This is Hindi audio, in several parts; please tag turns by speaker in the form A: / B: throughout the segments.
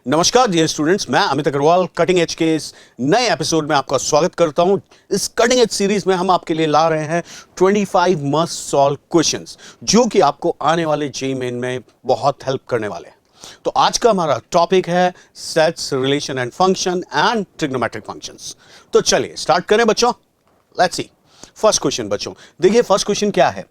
A: नमस्कार डियर स्टूडेंट्स, मैं अमित अग्रवाल कटिंग एज के इस नए एपिसोड में आपका स्वागत करता हूं। इस कटिंग एज सीरीज में हम आपके लिए ला रहे हैं 25 मस्ट सॉल्व क्वेश्चंस जो कि आपको आने वाले जेईई मेन में बहुत हेल्प करने वाले हैं। तो आज का हमारा टॉपिक है sets, relation and function and trigonometric functions. तो चलिए स्टार्ट करें बच्चों। Let's see first question. बच्चों देखिए फर्स्ट क्वेश्चन क्या है।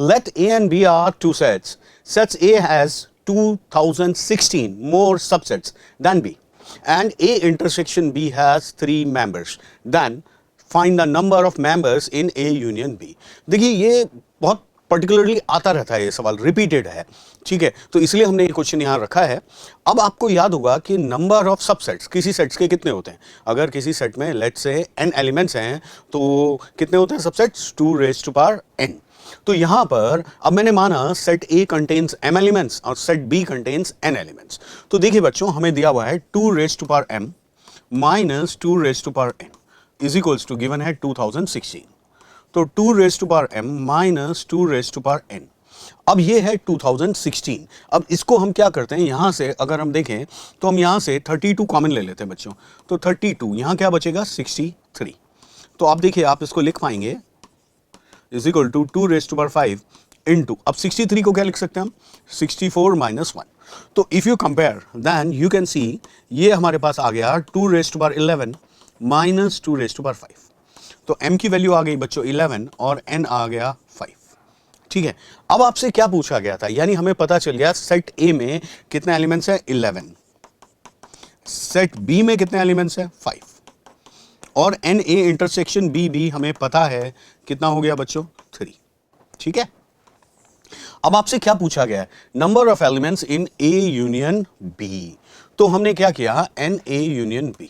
A: Let A and B are two sets. Sets A has 2016 more subsets than B, and A intersection B has 3 members. Then find the number of members in A union B. देखिए ये बहुत पर्टिकुलरली आता रहता है, ये सवाल रिपीटेड है, ठीक है, तो इसलिए हमने ये क्वेश्चन यहाँ रखा है। अब आपको याद होगा कि नंबर ऑफ सबसेट्स किसी सेट्स के कितने होते हैं। अगर किसी सेट में लेट्स से n एलिमेंट्स हैं तो कितने होते हैं subsets? 2 raised to power n। तो यहां पर अब मैंने माना set A contains m elements और set B contains n elements. तो देखिए बच्चों हमें दिया हुआ है 2 raised to power m minus 2 raised to power n is equals to given है 2016। तो 2 raised to power m minus 2 raised to power n। अब ये है 2016। अब इसको हम क्या करते हैं, यहां से अगर हम देखें तो हम यहां से 32 कॉमन ले लेते हैं बच्चों। तो 32 यहां क्या बचेगा? 63। तो आप देखिए आप इसको लिख पाएंगे is equal to 2 raised to power 5 into, अब 63 को क्या लिख सकते हैं हम? 64 माइनस 1। तो if you compare then you can see ये हमारे पास आ गया 2 raised to power 11 minus 2 raised to power 5। तो m की वैल्यू आ गई बच्चों 11 और n आ गया 5। ठीक है, अब आपसे क्या पूछा गया था, यानी हमें पता चल गया सेट A में कितने एलिमेंट्स हैं? 11। सेट B में कितने एलिमेंट्स हैं? 5। और NA इंटरसेक्शन B भी हमें पता है कितना हो गया बच्चों? 3। ठीक है, अब आपसे क्या पूछा गया है? Number of elements in A union B। तो हमने क्या किया? NA union B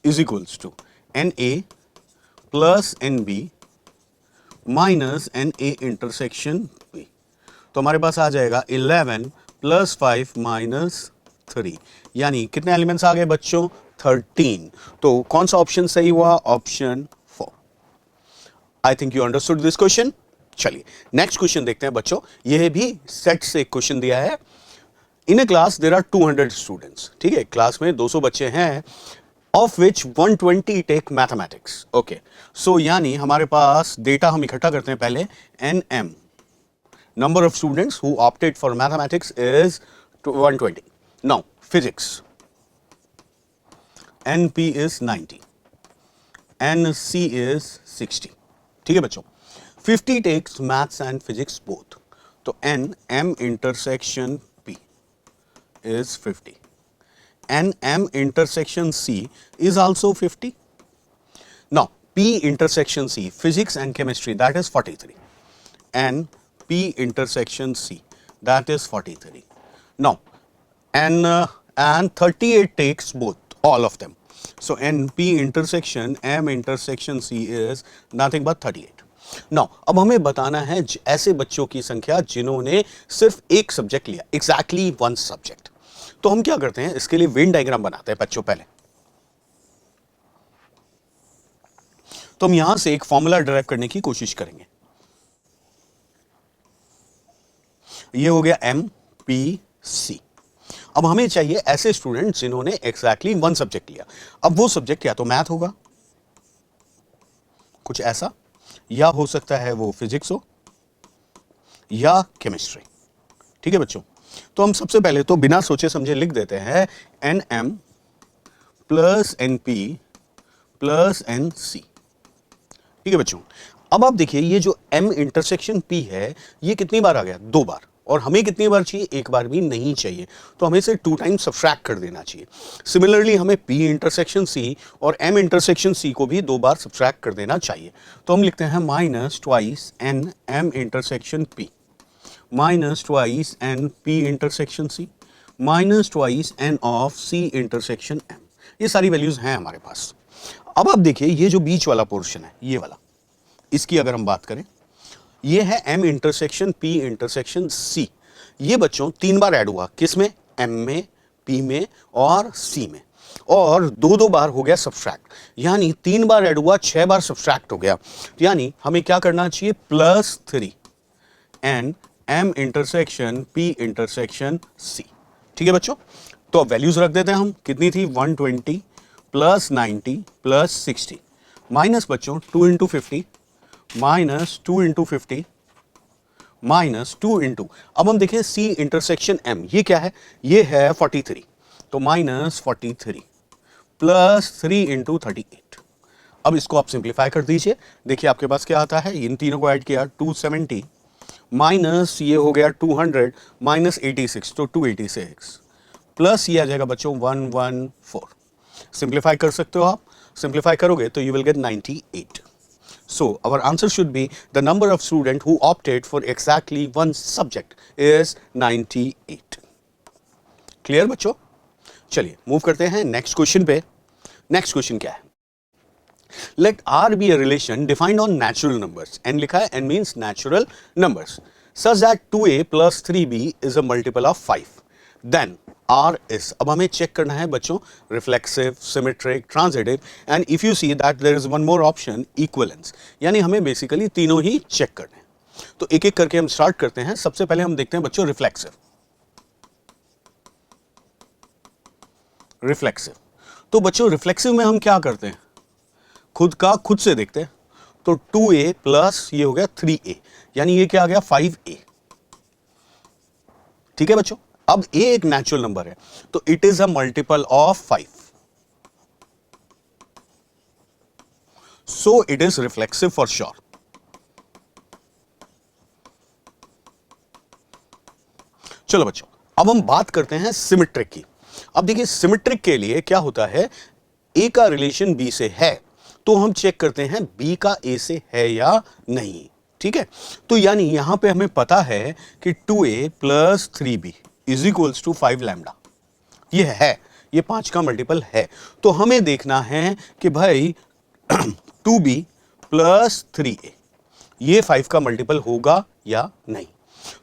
A: is equals to NA plus NB minus NA intersection B। तो हमारे पास आ जाएगा 11 प्लस 5 माइनस 3, यानी कितने एलिमेंट्स आ गए बच्चों? 13। तो कौन सा ऑप्शन सही हुआ? Option 4। I think you understood this question. चलिए नेक्स्ट क्वेश्चन देखते हैं बच्चों। यह भी सेट से क्वेश्चन दिया है। In a class there are 200 students. ठीक है, क्लास में 200 बच्चे हैं, of which 120 take mathematics. Okay, so यानी हमारे पास डेटा हम इकट्ठा करते हैं पहले। NM number of students who opted for mathematics is 120. Now physics, NP is 90, NC is 60. ठीक है बच्चों, 50 takes maths and physics both. तो NM intersection P is 50. NM intersection C is also 50. Now P intersection C, physics and chemistry, that is 43. And P intersection C, that is 43. Now and 38 takes both, all of them. So NP intersection M intersection C is nothing but 38. Now अब हमें बताना है ऐसे बच्चों की संख्या जिन्होंने सिर्फ एक सब्जेक्ट लिया, exactly one subject. तो हम क्या करते हैं, इसके लिए वेन डायग्राम बनाते हैं बच्चों पहले। तो हम यहां से एक फॉर्मूला डिराइव करने की कोशिश करेंगे। ये हो गया MPC। अब हमें चाहिए ऐसे स्टूडेंट जिन्होंने एग्जैक्टली वन सब्जेक्ट लिया। अब वो सब्जेक्ट या तो मैथ होगा कुछ ऐसा, या हो सकता है वो फिजिक्स हो या केमिस्ट्री। ठीक है बच्चों, तो हम सबसे पहले तो बिना सोचे समझे लिख देते हैं NM plus NP plus NC। ठीक है बच्चों, अब आप देखिए ये जो M इंटरसेक्शन P है ये कितनी बार आ गया? 2 बार। और हमें कितनी बार चाहिए? 1 बार भी नहीं चाहिए, तो हमें इसे 2 टाइम्स सब्ट्रैक्ट कर देना चाहिए। सिमिलरली हमें P इंटरसेक्शन C और M इंटरसेक्शन C को भी 2 बार सब्ट्रैक्ट कर देना चाहिए। तो हम लिखते हैं minus twice NM intersection P minus twice NP intersection C minus twice N of C intersection M। ये सारी वैल्यूज हैं हमारे पास। अब आप देखिए ये जो बीच वाला पोर्शन है ये वाला, इसकी अगर हम बात करें, ये है M intersection P intersection C। ये बच्चों 3 बार ऐड हुआ, किस में? M में, P में और C में, और 2-2 बार हो गया सब्ट्रैक्ट, यानी 3 बार ऐड हुआ, 6 बार सब्ट्रैक्ट हो गया। यानी हमें क्या करना चाहिए? +3 and M intersection P intersection C। ठीक है बच्चों, तो अब वैल्यूज रख देते हैं हम, कितनी थी 120 प्लस 90 प्लस 60 माइनस बच्चों 2 into 50 minus 2 into 50 minus 2 into, अब हम देखें सी इंटरसेक्शन एम, ये क्या है, ये है 43, तो माइनस 43 प्लस 3 इंटू 38। अब इसको आप सिंप्लीफाई कर दीजिए, देखिए आपके पास क्या आता है, इन तीनों को ऐड किया 270 माइनस ये हो गया 200 माइनस 86 तो 286 प्लस ये आ जाएगा बच्चों 114। सिंप्लीफाई कर सकते हो आप, सिंप्लीफाई करोगे तो you will get 98। So our answer should be the number of students who opted for exactly one subject is 98. Clear बच्चों? चलिए मूव करते हैं नेक्स्ट क्वेश्चन पे। नेक्स्ट क्वेश्चन क्या है, let R be a relation defined on natural numbers, and लिखा है n means natural numbers such that 2a plus 3b is a multiple of 5, then R is, अब हमें चेक करना है बच्चों reflexive, symmetric, transitive, and if you see that there is one more option equivalence, यानी हमें बेसिकली तीनों ही चेक करने हैं। तो एक एक करके हम स्टार्ट करते हैं। सबसे पहले हम देखते हैं बच्चों रिफ्लेक्सिव। रिफ्लेक्सिव, तो बच्चों रिफ्लेक्सिव में हम क्या करते हैं, खुद का खुद से देखते हैं। तो 2a प्लस ये हो गया 3a, यानी ये क्या आ गया 5a। ठीक है बच्चों, अब a एक नेचुरल नंबर है तो it is a multiple of 5, so it is reflexive for sure. चलो बच्चों, अब हम बात करते हैं सिमेट्रिक की। अब देखिए सिमेट्रिक के लिए क्या होता है, a का रिलेशन b से है तो हम चेक करते हैं b का a से है या नहीं। ठीक है, तो यानी यहां पे हमें पता है कि 2a plus 3b is equals to 5 lambda, ये है, ये 5 का मल्टीपल है। तो हमें देखना है कि भाई 2b प्लस 3a ये 5 का मल्टीपल होगा या नहीं।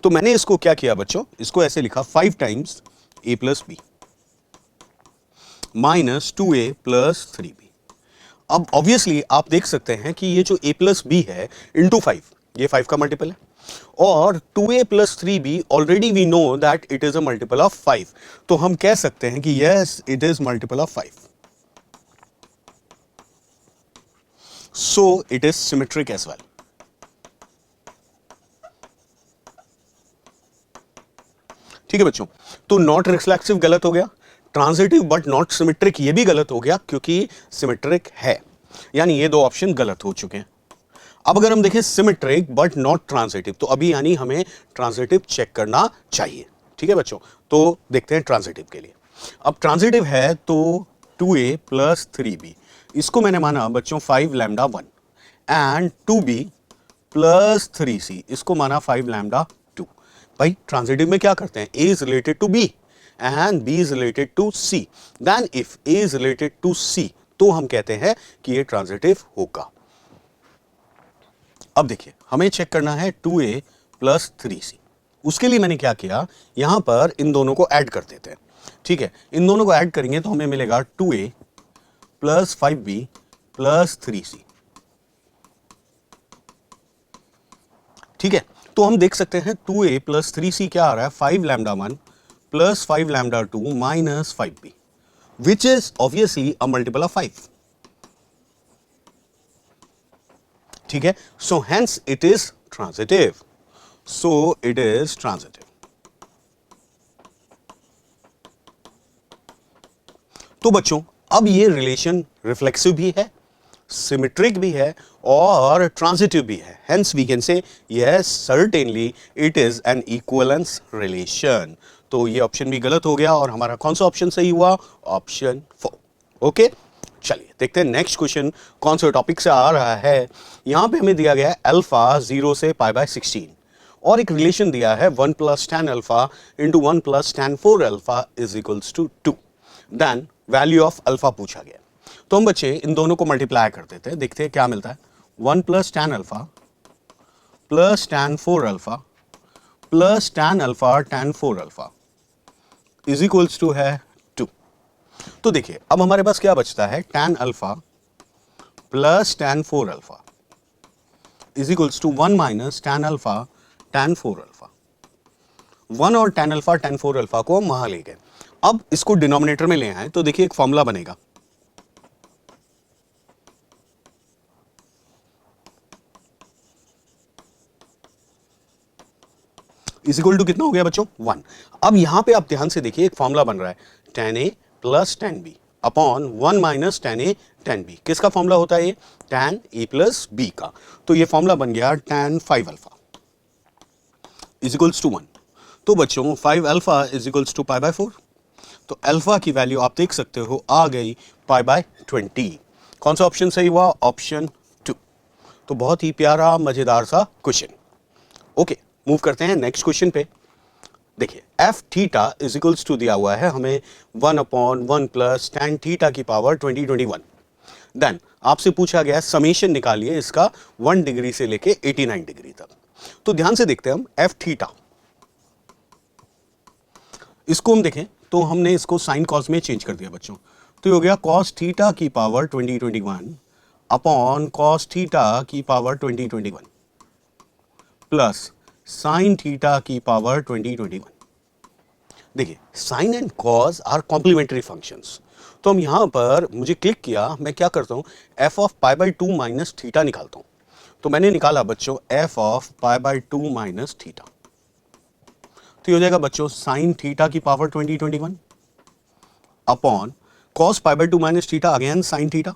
A: तो मैंने इसको क्या किया बच्चों, इसको ऐसे लिखा 5 times a plus b minus 2a plus 3b। अब ऑब्वियसली आप देख सकते हैं कि ये जो a प्लस b है इंटू 5, ये 5 का मल्टीपल है, और 2a plus 3b already we know that it is a multiple of 5, तो हम कह सकते हैं कि yes it is multiple of 5, so it is symmetric as well. ठीक है बच्चों, तो नॉट रिफ्लेक्सिव गलत हो गया, ट्रांजिटिव बट नॉट सिमेट्रिक ये भी गलत हो गया क्योंकि सिमेट्रिक है, यानी ये दो ऑप्शन गलत हो चुके हैं। अब अगर हम देखें सिमेट्रिक बट नॉट ट्रांजिटिव, तो अभी यानी हमें ट्रांजिटिव चेक करना चाहिए। ठीक है बच्चों, तो देखते हैं ट्रांजिटिव के लिए। अब ट्रांजिटिव है तो 2a प्लस 3b, इसको मैंने माना बच्चों 5 lambda 1, and 2b plus 3c इसको माना 5 लैम्डा 2। भाई ट्रांजिटिव में क्या करते हैं, a is related to b and b is related to c, then if a is related to c तो हम कहते हैं कि ये ट्रांजिटिव होगा। अब देखिए हमें चेक करना है 2a प्लस 3c, उसके लिए मैंने क्या किया, यहां पर इन दोनों को ऐड कर देते हैं। ठीक है, इन दोनों को ऐड करेंगे तो हमें मिलेगा 2a plus 5b plus 3c। ठीक है, तो हम देख सकते हैं 2a प्लस 3c क्या आ रहा है, 5 lambda 1 plus 5 lambda 2 minus 5b, which is obviously a multiple of 5। ठीक है, so hence it is transitive, so it is transitive. तो बच्चों अब ये रिलेशन रिफ्लेक्सिव भी है, सिमेट्रिक भी है और ट्रांजिटिव भी है, hence we can say yes certainly it is an equivalence relation. तो ये ऑप्शन भी गलत हो गया और हमारा कौन सा ऑप्शन सही हुआ, ऑप्शन 4। ओके, चलिए देखते हैं नेक्स्ट क्वेश्चन कौन से टॉपिक से आ रहा है। यहां पे हमें दिया गया है अल्फा 0 से π/16 और एक रिलेशन दिया है 1 plus tan alpha into 1 plus tan 4 alpha is equals to 2, then value of alpha पूछा गया। तो हम बच्चे इन दोनों को मल्टीप्लाई कर देते हैं, देखते हैं क्या मिलता है। 1 plus tan alpha plus tan 4 alpha plus tan alpha tan 4 alpha is equals to है 2। तो देखिए अब हमारे पास क्या बचता है, tan alpha plus tan 4 alpha is equals to 1 minus tan alpha tan 4 alpha. 1 और tan अल्फा tan 4 अल्फा को हम वहां ले गए, अब इसको डिनोमिनेटर में ले आए तो देखिए एक फॉर्मूला बनेगा, इज इक्वल टू कितना हो गया बच्चों 1। अब यहां पे आप ध्यान से देखिए एक फॉर्मूला बन रहा है tan a plus tan b upon 1 minus tan a tan b। किसका फॉर्मूला होता है ये? tan a प्लस b का। तो ये फॉर्मूला बन गया tan 5 alpha is equals to 1। तो बच्चों 5 alpha is equals to pi by 4। तो अल्फा की वैल्यू आप देख सकते हो आ गई पाई बाय 20। कौन सा ऑप्शन सही हुआ? ऑप्शन 2। तो बहुत ही प्यारा मजेदार सा क्वेश्चन। ओके, मूव करते हैं नेक्स्ट क्वेश्चन पे। देखिए F theta is equals to दिया हुआ है हमें 1 अपॉन 1 प्लस tan थीटा की पावर 2021। देन आपसे पूछा गया समेशन निकालिए इसका 1 डिग्री से लेके 89 डिग्री तक। तो ध्यान से देखते हैं हम एफ थीटा, इसको हम देखें तो हमने इसको साइन कॉस में चेंज कर दिया बच्चों। तो ये हो गया कॉस थीटा की पावर 2021 अपॉन कॉस थीटा की पावर 2021 प्लस साइन थीटा की पावर 2021। देखिए sine and cos are complementary functions. तो हम यहां पर मुझे क्लिक किया, मैं क्या करता हूं F of pi by 2 minus theta निकालता हूं। तो मैंने निकाला बच्चों F of pi by 2 minus theta. तो ये हो जाएगा बच्चों साइन थीटा की power 2021 upon cos pi by 2 minus theta again sine theta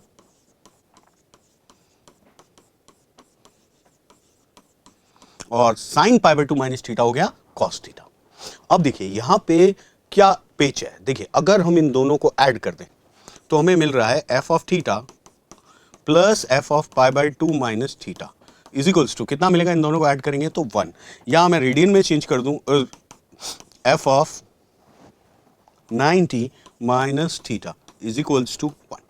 A: और sine pi by 2 minus theta हो गया कॉस थीटा। अब देखिए यहां पे क्या पेच है, देखिए अगर हम इन दोनों को ऐड कर दें तो हमें मिल रहा है F of theta plus F of pi by 2 minus theta is equals to कितना मिलेगा? इन दोनों को ऐड करेंगे तो 1। या मैं रेडियन में चेंज कर दूं F of 90 minus theta is equals to 1।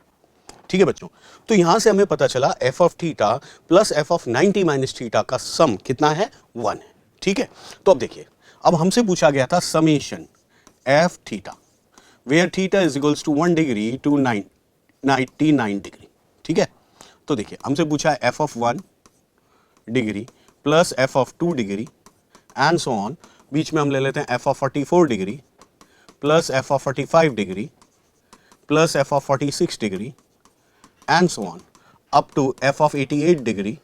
A: ठीक है बच्चों, तो यहां से हमें पता चला F of theta plus F of 90 minus theta का सम कितना है? 1 है। ठीक है, तो अब देखिए अब हमसे पूछा गया था summation F theta where theta is equals to 1 degree to 99 degree. ठीक है, तो देखिए हमसे पूछा है F of 1 degree plus F of 2 degree and so on. बीच में हम ले लेते हैं F of 44 degree plus F of 45 degree plus F of 46 degree and so on up to F of 88 degree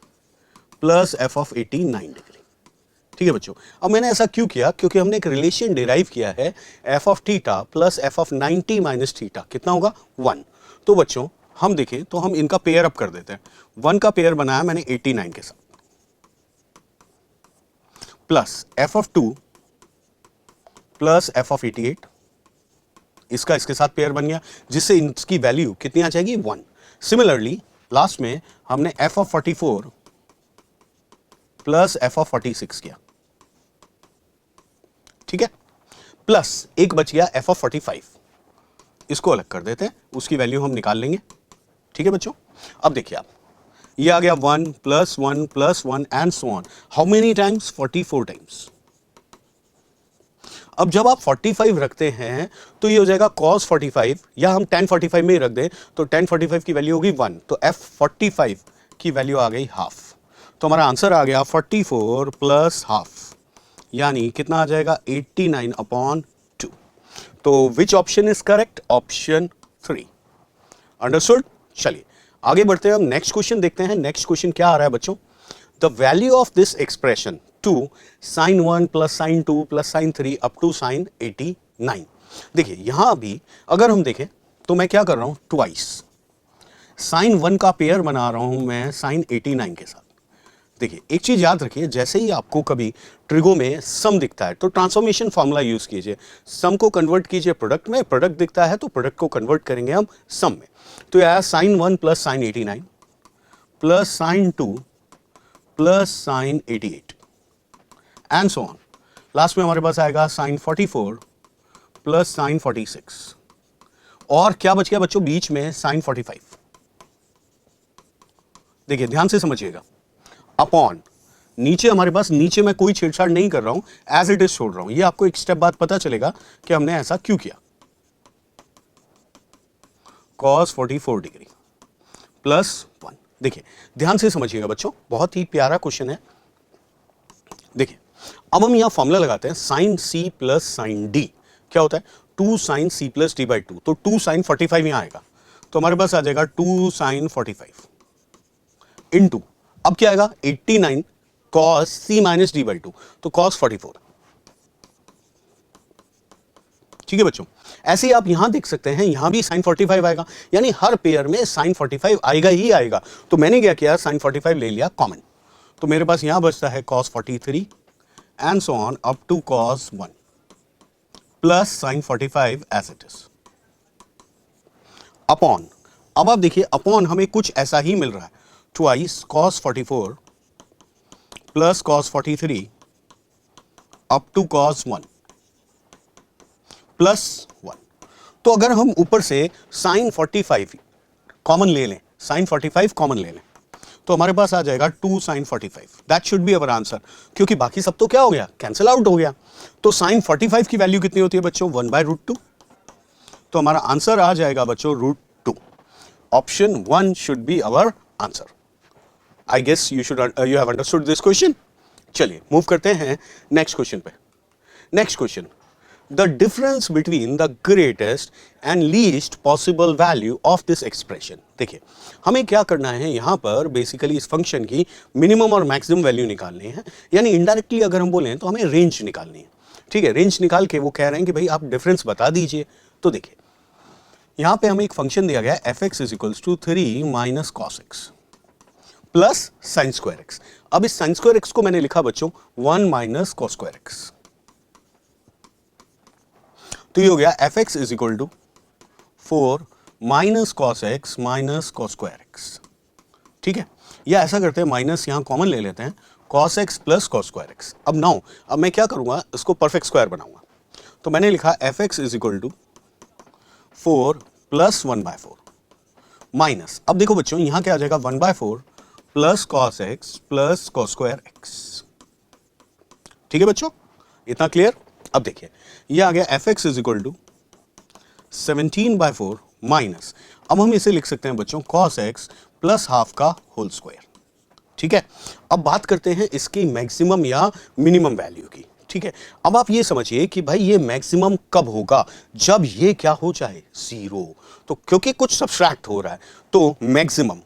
A: plus F of 89 degree. ठीक है बच्चों, अब मैंने ऐसा क्यों किया? क्योंकि हमने एक रिलेशन डिराइव किया है F of theta plus F of 90 minus theta कितना होगा? 1। तो बच्चों हम देखें तो हम इनका पेयर अप कर देते हैं। 1 का पेयर बनाया मैंने 89 के साथ plus F of 2 plus F of 88, इसका इसके साथ पेयर बन गया जिससे इसकी वैल्यू कितनी आ जाएगी? 1। सिमिलरली लास्ट में हमने F of 44 plus F of 46 किया। ठीक है, प्लस एक बच गया एफ ऑफ 45, इसको अलग कर देते हैं, उसकी वैल्यू हम निकाल लेंगे। ठीक है बच्चों, अब देखिए आप ये आ गया 1 plus 1 plus 1 and so on. How many times? 44 times. अब जब आप 45 रखते हैं तो ये हो जाएगा cos 45, या हम tan 45 में ही रख दें तो tan 45 की वैल्यू होगी 1, तो f 45 की वैल्यू आ गई हाफ। तो हमारा आंसर आ गया 44 प्लस हाफ, यानी कितना आ जाएगा? 89 अपॉन 2। तो which option is correct? Option 3। Understood? चलिए आगे बढ़ते हैं, हम नेक्स्ट क्वेश्चन देखते हैं। नेक्स्ट क्वेश्चन क्या आ रहा है बच्चों? The value of this expression 2 sin 1 plus sin 2 plus sin 3 up to sin 89। देखिए यहां भी अगर हम देखें तो मैं क्या कर रहा हूं? ट्वाइस sin 1 का पेयर बना रहा हूं मैं sin 89 के साथ। देखिए एक चीज याद रखिए, जैसे ही आपको कभी ट्रिगो में सम दिखता है तो ट्रांसफॉर्मेशन फॉर्मूला यूज कीजिए, सम को कन्वर्ट कीजिए प्रोडक्ट में, प्रोडक्ट दिखता है तो प्रोडक्ट को कन्वर्ट करेंगे हम सम में। तो यह आया sin 1 plus sin 89 plus sin 2 plus sin 88 and so on. Last में हमारे पास आएगा sin 44 प्लस sin 46 और क्या बच गया बच्चों बीच में? sin 45। देखिए ध्यान से समझिएगा, अपॉन नीचे हमारे पास, नीचे मैं कोई छेड़छाड़ नहीं कर रहा हूं, एज इट इज छोड़ रहा हूं। ये आपको एक स्टेप बाद पता चलेगा कि हमने ऐसा क्यों किया। cos 44 degree plus 1। देखिए ध्यान से समझिएगा बच्चों, बहुत ही प्यारा क्वेश्चन है। देखिए अब हम यहां फॉर्मूला लगाते हैं sin c plus sin d। क्या होता है? 2 sine C plus T by 2, तो 2 साइन 45 यहां आएगा, तो हमारे पास आ जाएगा 2 साइन 45 इनटू, अब क्या आएगा 89 cos C minus D by 2, तो कॉस 44। ठीक है बच्चों, ऐसे ही आप यहां देख सकते हैं, यहां भी साइन 45 आएगा, यानी हर पेयर में साइन 45 आएगा ही आएगा। तो मैंने क्या किया, साइन 45 ले लिया कॉमन, तो मेरे पास यहां बचता है cos 43 and so on up to cos 1 plus sine 45 as it is upon, अब आप देखिए अपॉन हमें कुछ ऐसा ही मिल रहा है, twice cos 44 plus cos 43 up to cos 1 plus 1। तो अगर हम ऊपर से साइन 45 कॉमन ले लें, साइन 45 कॉमन ले लें, तो हमारे पास आ जाएगा 2 sine 45, that should be our answer, क्योंकि बाकी सब तो क्या हो गया, कैंसिल आउट हो गया। तो साइन 45 की वैल्यू कितनी होती है बच्चों, 1/√2, तो हमारा आंसर आ जाएगा बच्चों √2। Option 1 should be our answer. I guess you have understood this question. चलिए मूव करते हैं नेक्स्ट क्वेश्चन पे। Next question, the difference between the greatest and least possible value of this expression। देखिए हमें क्या करना है यहां पर, बेसिकली इस फंक्शन की मिनिमम और मैक्सिमम वैल्यू निकालनी है, यानी इनडायरेक्टली अगर हम बोलें तो हमें रेंज निकालनी है। ठीक है, रेंज निकाल के वो कह रहे हैं कि भाई आप डिफरेंस बता दीजिए। तो देखिए यहां पे हमें एक फंक्शन दिया गया है fx is equals to 3 minus cos X plus sine square X. अब इस साइन स्क्वायर एक्स को मैंने लिखा बच्चों 1 माइनस कॉस स्क्वायर एक्स, तो ये हो गया fx is equal to 4 minus cos X minus cos square X. ठीक है, या ऐसा करते हैं माइनस यहां कॉमन ले लेते हैं, cos X plus cos square X. अब मैं क्या करूंगा, इसको परफेक्ट स्क्वायर बनाऊंगा, तो मैंने लिखा fx is equal to 4 plus 1/4 minus, अब देखो बच्चों यहां क्या आ जाएगा 1/4 plus cos X plus cos square X. ठीक है बच्चों, इतना क्लियर। अब देखिए ये आ गया fx is equal to 17/4 minus, अब हम इसे लिख सकते हैं बच्चों cos x प्लस हाफ का होल स्क्वायर। ठीक है, अब बात करते हैं इसकी मैक्सिमम या मिनिमम वैल्यू की। ठीक है, अब आप ये समझिए कि भाई ये मैक्सिमम कब होगा, जब ये क्या हो जाए 0। तो क्योंकि कुछ सब्सट्रैक्ट हो रहा है, तो maximum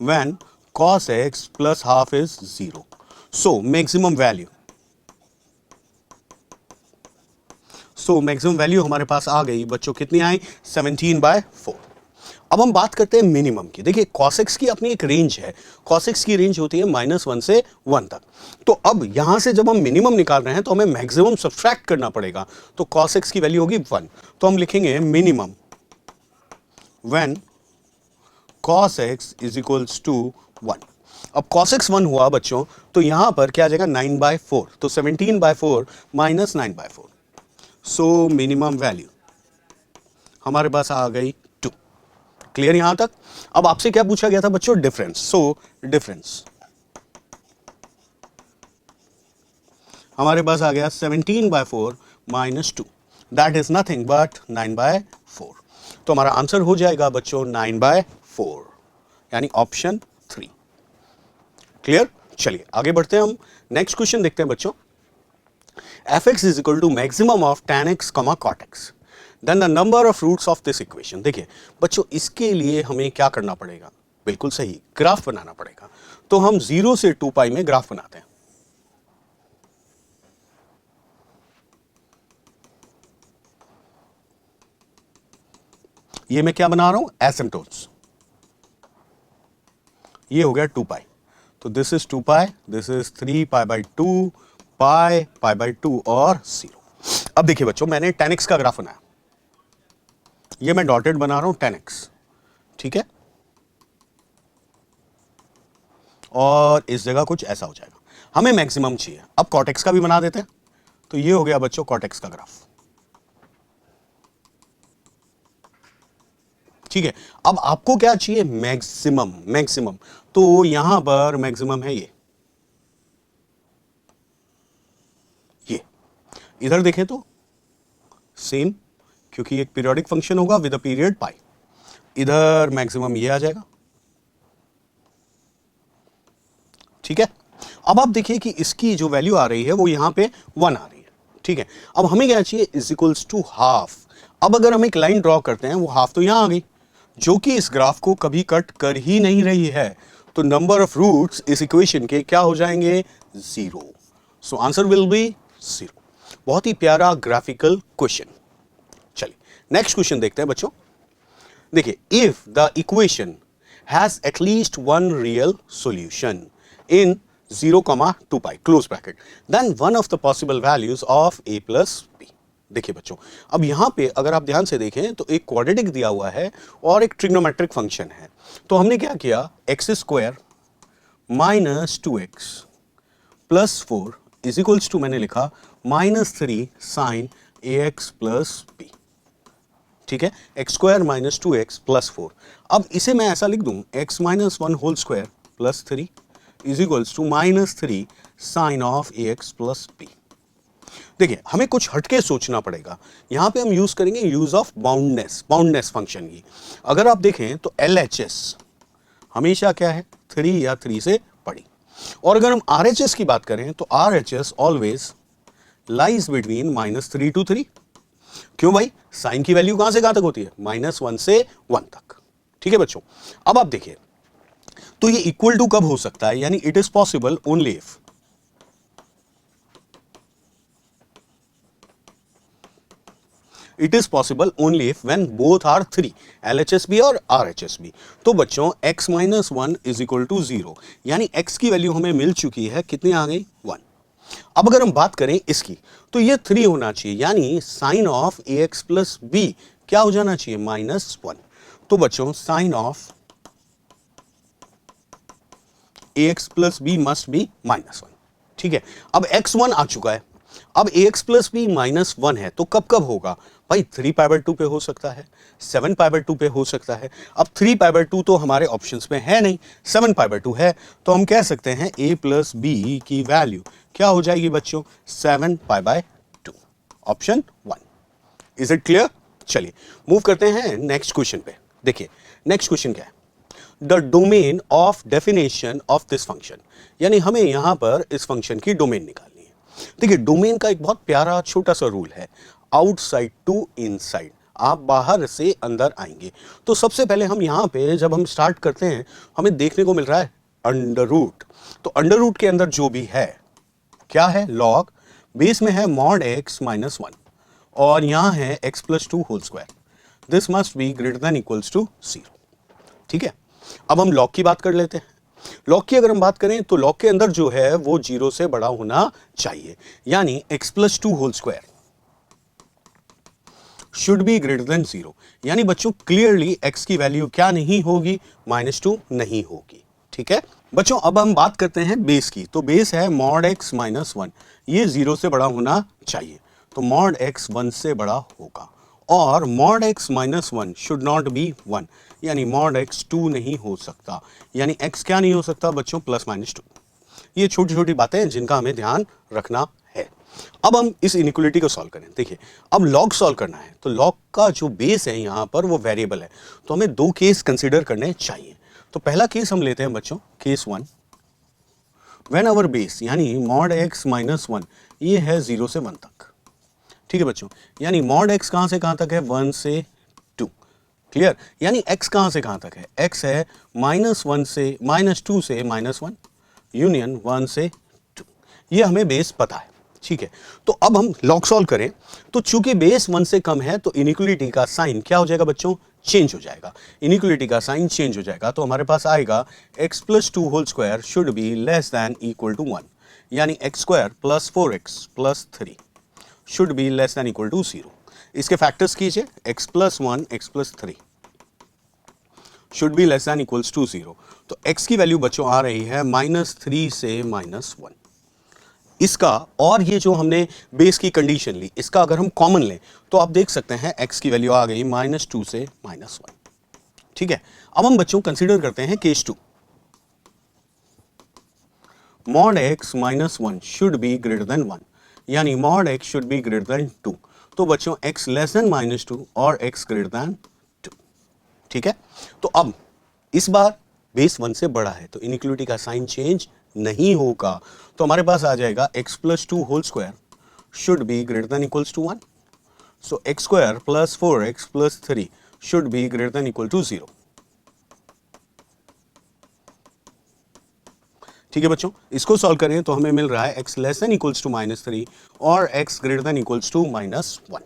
A: when cos x plus half is 0। So maximum value हमारे पास आ गई बच्चों, कितनी आई 17/4। अब हम बात करते हैं मिनिमम की। देखिए cos x की अपनी एक रेंज है, cos x की रेंज होती है -1 से 1 तक। तो अब यहां से जब हम मिनिमम निकाल रहे हैं तो हमें मैक्सिमम सब्सट्रैक्ट करना पड़ेगा, तो cos x की वैल्यू होगी 1, तो हम लिखेंगे minimum when cos x is equals to 1। अब cos x 1 हुआ बच्चों, तो यहां पर क्या आ जाएगा 9/4, तो 17/4 माइनस 9/4, सो मिनिमम वैल्यू हमारे पास आ गई 2। क्लियर यहां तक। अब आपसे क्या पूछा गया था बच्चों, डिफरेंस। सो डिफरेंस हमारे पास आ गया 17/4 minus 2, that is nothing but 9/4। तो हमारा आंसर हो जाएगा बच्चों 9/4, यानी ऑप्शन 3। क्लियर। चलिए आगे बढ़ते हैं, हम नेक्स्ट क्वेश्चन देखते हैं बच्चों। fx is equal to maximum of tan x, cot x, then the number of roots of this equation. देखिए बच्चों इसके लिए हमें क्या करना पड़ेगा, बिल्कुल सही, ग्राफ बनाना पड़ेगा। तो हम 0 से 2π में ग्राफ बनाते हैं। ये मैं क्या बना रहा हूं, एसिम्पटोट्स। ये हो गया 2π, तो दिस इज 2π, दिस इज 3π/2, π/2 और 0। अब देखिए बच्चों मैंने tan x का ग्राफ बनाया, ये मैं डॉटेड बना रहा हूं tan x। ठीक है, और इस जगह कुछ ऐसा हो जाएगा, हमें मैक्सिमम चाहिए। अब cot x का भी बना देते हैं, तो ये हो गया बच्चों cot x का ग्राफ। ठीक है, अब आपको क्या चाहिए, मैक्सिमम। मैक्सिमम तो यहां पर मैक्सिमम है ये इधर देखें तो सेम, क्योंकि एक पीरियोडिक फंक्शन होगा विद अ पीरियड पाई। इधर मैक्सिमम ये आ जाएगा। ठीक है, अब आप देखिए कि इसकी जो वैल्यू आ रही है वो यहां पे 1 आ रही है, ठीक है, अब हमें क्या चाहिए, इज इक्वल्स टू हाफ। अब अगर हम एक लाइन ड्रॉ करते हैं, वो हाफ तो यहां आ गई, जो कि इस ग्राफ को कभी कट कर ही नहीं रही है, तो नंबर ऑफ रूट्स इस इक्वेशन के क्या हो जाएंगे, 0। So answer will be 0। बहुत ही प्यारा ग्राफिकल क्वेश्चन। चलिए नेक्स्ट क्वेश्चन देखते हैं बच्चों। देखिए, if the equation has at least one real solution in 0, 2 pi close bracket, then one of the possible values of a plus b. देखिए बच्चों, अब यहां पे अगर आप ध्यान से देखें तो एक क्वाड्रेटिक दिया हुआ है और एक ट्रिग्नोमेट्रिक फंक्शन है। तो हमने क्या किया, x square minus 2x plus 4 is equals to, मैंने लिखा -3 साइन ax प्लस बी। ठीक है, x square minus 2x plus 4। अब इसे मैं ऐसा लिख दूं, x minus 1 whole square plus 3 is equals to -3 sine of ax plus b. देखिए, हमें कुछ हटके सोचना पड़ेगा। यहां पे हम यूज करेंगे यूज ऑफ बाउंडनेस फंक्शन की। अगर आप देखें तो LHS हमेशा क्या है, 3 या 3 से बड़ी। और अगर हम RHS की बात करें तो RHS always lies between -3 to 3। क्यों भाई, साइन की वैल्यू कहां से कहां तक होती है, -1 से 1 तक। ठीक है बच्चों, अब आप देखिए, तो ये इक्वल टू कब हो सकता है, यानी it is possible only if when both are 3, LHSB और RHSB। तो बच्चों x minus 1 is equal to 0, यानी x की वैल्यू हमें मिल चुकी है, कितनी आ गई, 1। अब अगर हम बात करें इसकी, तो ये 3 होना चाहिए, यानी sine of ax plus b क्या हो जाना चाहिए, -1। तो बच्चों sine of ax plus b must be -1। ठीक है, अब x1 आ चुका है, अब ax प्लस बी -1 है, तो कब कब होगा भाई, 3π/2 पे हो सकता है, 7π/2 पे हो सकता है। अब 3π/2 तो हमारे ऑप्शंस में है नहीं, 7π/2 है, तो हम कह सकते हैं a प्लस बी की वैल्यू क्या हो जाएगी बच्चों, 7π/2, ऑप्शन 1। Is it clear? चलिए मूव करते हैं नेक्स्ट क्वेश्चन पे। देखिए नेक्स्ट क्वेश्चन क्या है, the domain of definition of this function, यानी हमें यहां पर इस फंक्शन की डोमेन निकालनी है। देखिए, डोमेन का एक बहुत प्यारा छोटा सा रूल है, आउटसाइड टू इनसाइड, आप बाहर से अंदर आएंगे। तो सबसे पहले हम यहां पे जब हम स्टार्ट करते हैं, हमें देखने को मिल रहा है अंडर रूट। तो अंडर रूट के अंदर जो भी है क्या है, लॉग, बेस में है मॉड x माइनस 1 और यहां है x plus 2 whole square. This must be greater than equals to 0। ठीक है, अब हम लॉग की बात कर लेते हैं। लॉग की अगर हम बात करें तो लॉग के अंदर जो है वो 0 से बड़ा होना चाहिए, यानी x plus 2 whole square should be greater than 0। यानी बच्चों क्लियरली x की वैल्यू क्या नहीं होगी, -2 नहीं होगी। ठीक है बच्चों, अब हम बात करते हैं बेस की। तो बेस है मॉड x माइनस 1, ये 0 से बड़ा होना चाहिए, तो मॉड x 1 से बड़ा होगा। और mod x minus 1 should not be 1, यानी मॉड x 2 नहीं हो सकता, यानी x क्या नहीं हो सकता बच्चों, +-2। ये छोटी छोटी बातें हैं जिनका हमें ध्यान रखना है। अब हम इस इनइक्वालिटी को सॉल्व करें। देखिए, अब लॉग सॉल्व करना है, तो लॉग का जो बेस है यहाँ पर वो वेरिएबल है, तो हमें 2 केस कंसिडर करने चाहिए। तो पहला केस हम लेते हैं बच्चों, केस 1, व्हेन आवर बेस यानी मॉड x माइनस 1 ये है 0 से 1 तक। ठीक है बच्चों, यानी मॉड x कहां से कहां तक है, 1 से 2। क्लियर, यानी x कहां से कहां तक है, x है -2 से -1 यूनियन 1 से 2। ये हमें बेस पता है। ठीक है, तो अब हम लॉग सॉल्व करें, तो चूंकि बेस 1 से कम है तो इनइक्वालिटी का साइन क्या हो जाएगा बच्चों, चेंज हो जाएगा। इनइक्वालिटी का साइन चेंज हो जाएगा, तो हमारे पास आएगा x plus 2 whole square should be less than equal to 1, यानी x square plus 4x plus 3 should be less than equal to 0। इसके फैक्टर्स कीजिए, x plus 1 x plus 3 should be less than equals to 0। तो x की वैल्यू बच्चों आ रही है -3 से -1। इसका और ये जो हमने बेस की कंडीशन ली, इसका अगर हम कॉमन लें तो आप देख सकते हैं x की वैल्यू आ गई -2 से -1। ठीक है, अब हम बच्चों कंसीडर करते हैं case 2, mod x minus 1 should be greater then 1, यानी mod x should be greater then 2। तो बच्चों x लेस देन -2 और x ग्रेटर देन 2। ठीक है, तो अब इस बार बेस 1 से बड़ा है तो इनइक्वालिटी का साइन चेंज नहीं होगा, तो हमारे पास आ जाएगा x plus 2 whole square should be greater than equals to 1. So x square plus 4x plus 3 should be greater than equal to 0. ठीक है बच्चों, इसको सॉल्व करें तो हमें मिल रहा है x less than equals to -3 और x greater than equals to -1.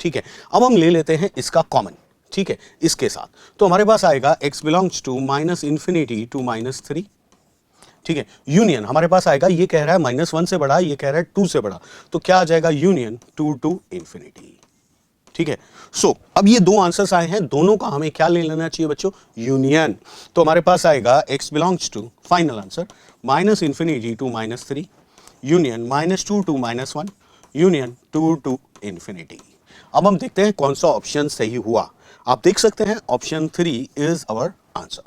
A: ठीक है, अब हम ले लेते हैं इसका कॉमन. ठीक है, इसके साथ तो हमारे पास आएगा x बिलोंग्स टू -∞ टू -3. ठीक है, यूनियन हमारे पास आएगा, ये कह रहा है -1 से बड़ा, ये कह रहा है 2 से बड़ा, तो क्या आ जाएगा यूनियन 2 टू इन्फिनिटी. ठीक है, सो अब ये दो आंसर्स आए हैं, दोनों का हमें क्या ले लेना चाहिए बच्चों, यूनियन. तो हमारे पास आएगा x belongs to, final answer, -∞ to -3 union -2 to -1 union 2 to infinity. अब हम देखते हैं कौन सा ऑप्शन सही हुआ. आप देख सकते हैं option 3 is our answer.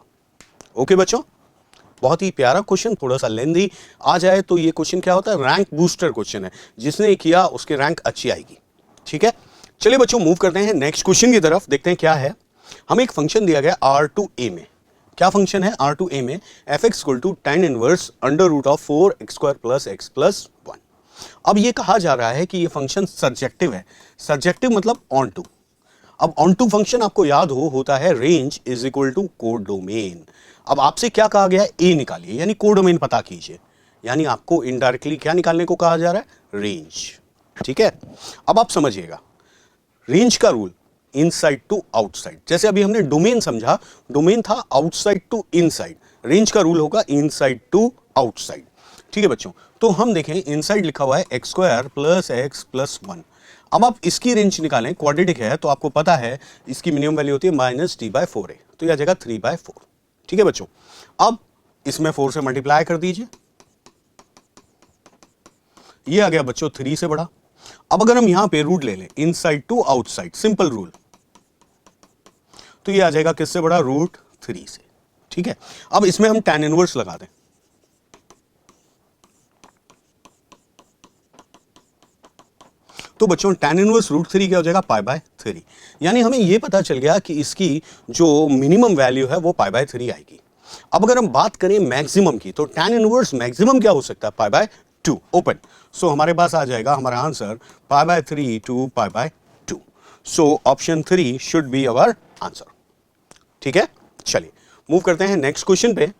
A: Okay बच्चों, बहुत ही प्यारा क्वेश्चन, थोड़ा सा लेंदी आ जाए तो ये क्वेश्चन क्या होता है, रैंक बूस्टर क्वेश्चन है. जिसने किया उसके रैंक अच्छी आएगी. ठीक है, चलिए बच्चों मूव करते हैं नेक्स्ट क्वेश्चन की तरफ. देखते हैं क्या है. हमें एक फंक्शन दिया गया R2a में. क्या फंक्शन है R2a में, fx equal to tan inverse under root of 4x² plus x plus 1. अब ये कहा जा रहा है कि ये फंक्शन सर्जेक्टिव है. सर्जेक्टिव मतलब ऑन टू. अब ऑन टू फंक्शन आपको याद होता है range is equal to codomain. अब आपसे क्या कहा गया है, ए निकालिए, यानी कोडोमेन पता कीजिए. यानी आपको इनडायरेक्टली क्या निकालने को कहा जा रहा है, रेंज. ठीक है, अब आप समझिएगा रेंज का रूल इनसाइड टू आउटसाइड. जैसे अभी हमने डोमेन समझा, डोमेन था आउटसाइड टू इनसाइड, रेंज का रूल होगा इनसाइड टू आउटसाइड. ठीक है बच्चों, तो हम देखें इनसाइड लिखा हुआ है x² प्लस x प्लस 1. अब आप इसकी रेंज निकालें, क्वाड्रेटिक है तो आपको पता है इसकी मिनिमम वैल्यू होती है -t/4a, तो यह आ जाएगा 3/4. ठीक है बच्चों, अब इसमें 4 से मल्टीप्लाई कर दीजिए, ये आ गया बच्चों 3 से बड़ा. अब अगर हम यहां पे रूट ले लें inside to outside, simple rule, तो ये आ जाएगा किससे बड़ा, √3 से. ठीक है, अब इसमें हम tan इनवर्स लगा दें, तो बच्चों tan इनवर्स √3 क्या हो जाएगा, π/3. यानी हमें यह पता चल गया कि इसकी जो मिनिमम वैल्यू है वो π/3 आएगी. अब अगर हम बात करें मैक्सिमम की, तो tan इनवर्स मैक्सिमम क्या हो सकता है, π/2. ओपन. सो हमारे पास आ जाएगा हमारा answer π/3 to π/2. So option 3 should be our answer. ठीक है, चलिए मूव करते हैं नेक्स्ट क्वेश्चन पे.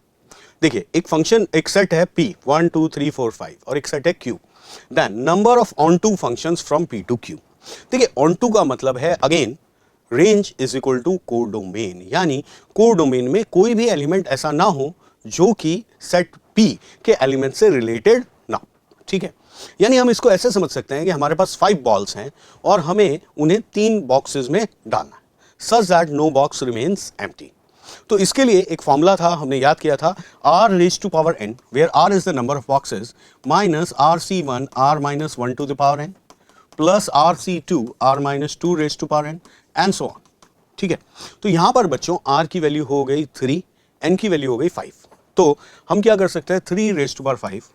A: देखिए एक फंक्शन, एक सेट है P 1 2 3 4 5 और एक सेट है Q. Then number of onto functions from P to Q. देखिए ऑन टू का मतलब है again range is equal to codomain, यानी कोडोमेन में कोई भी एलिमेंट ऐसा ना हो जो कि सेट P के एलिमेंट से रिलेटेड ना हो. ठीक है, यानी हम इसको ऐसे समझ सकते हैं कि हमारे पास 5 बॉल्स हैं और हमें उन्हें 3 बॉक्सेस में डालना है, such that no box remains empty. तो इसके लिए एक फॉर्मूला था, हमने याद किया था, r raised to power n, where r is the number of boxes, minus rc1 r minus 1 to the power n, plus rc2 r minus 2 raised to power n, and so on. ठीक है, तो यहां पर बच्चों r की वैल्यू हो गई 3, n की वैल्यू हो गई 5. तो हम क्या कर सकते हैं, 3 raised to power 5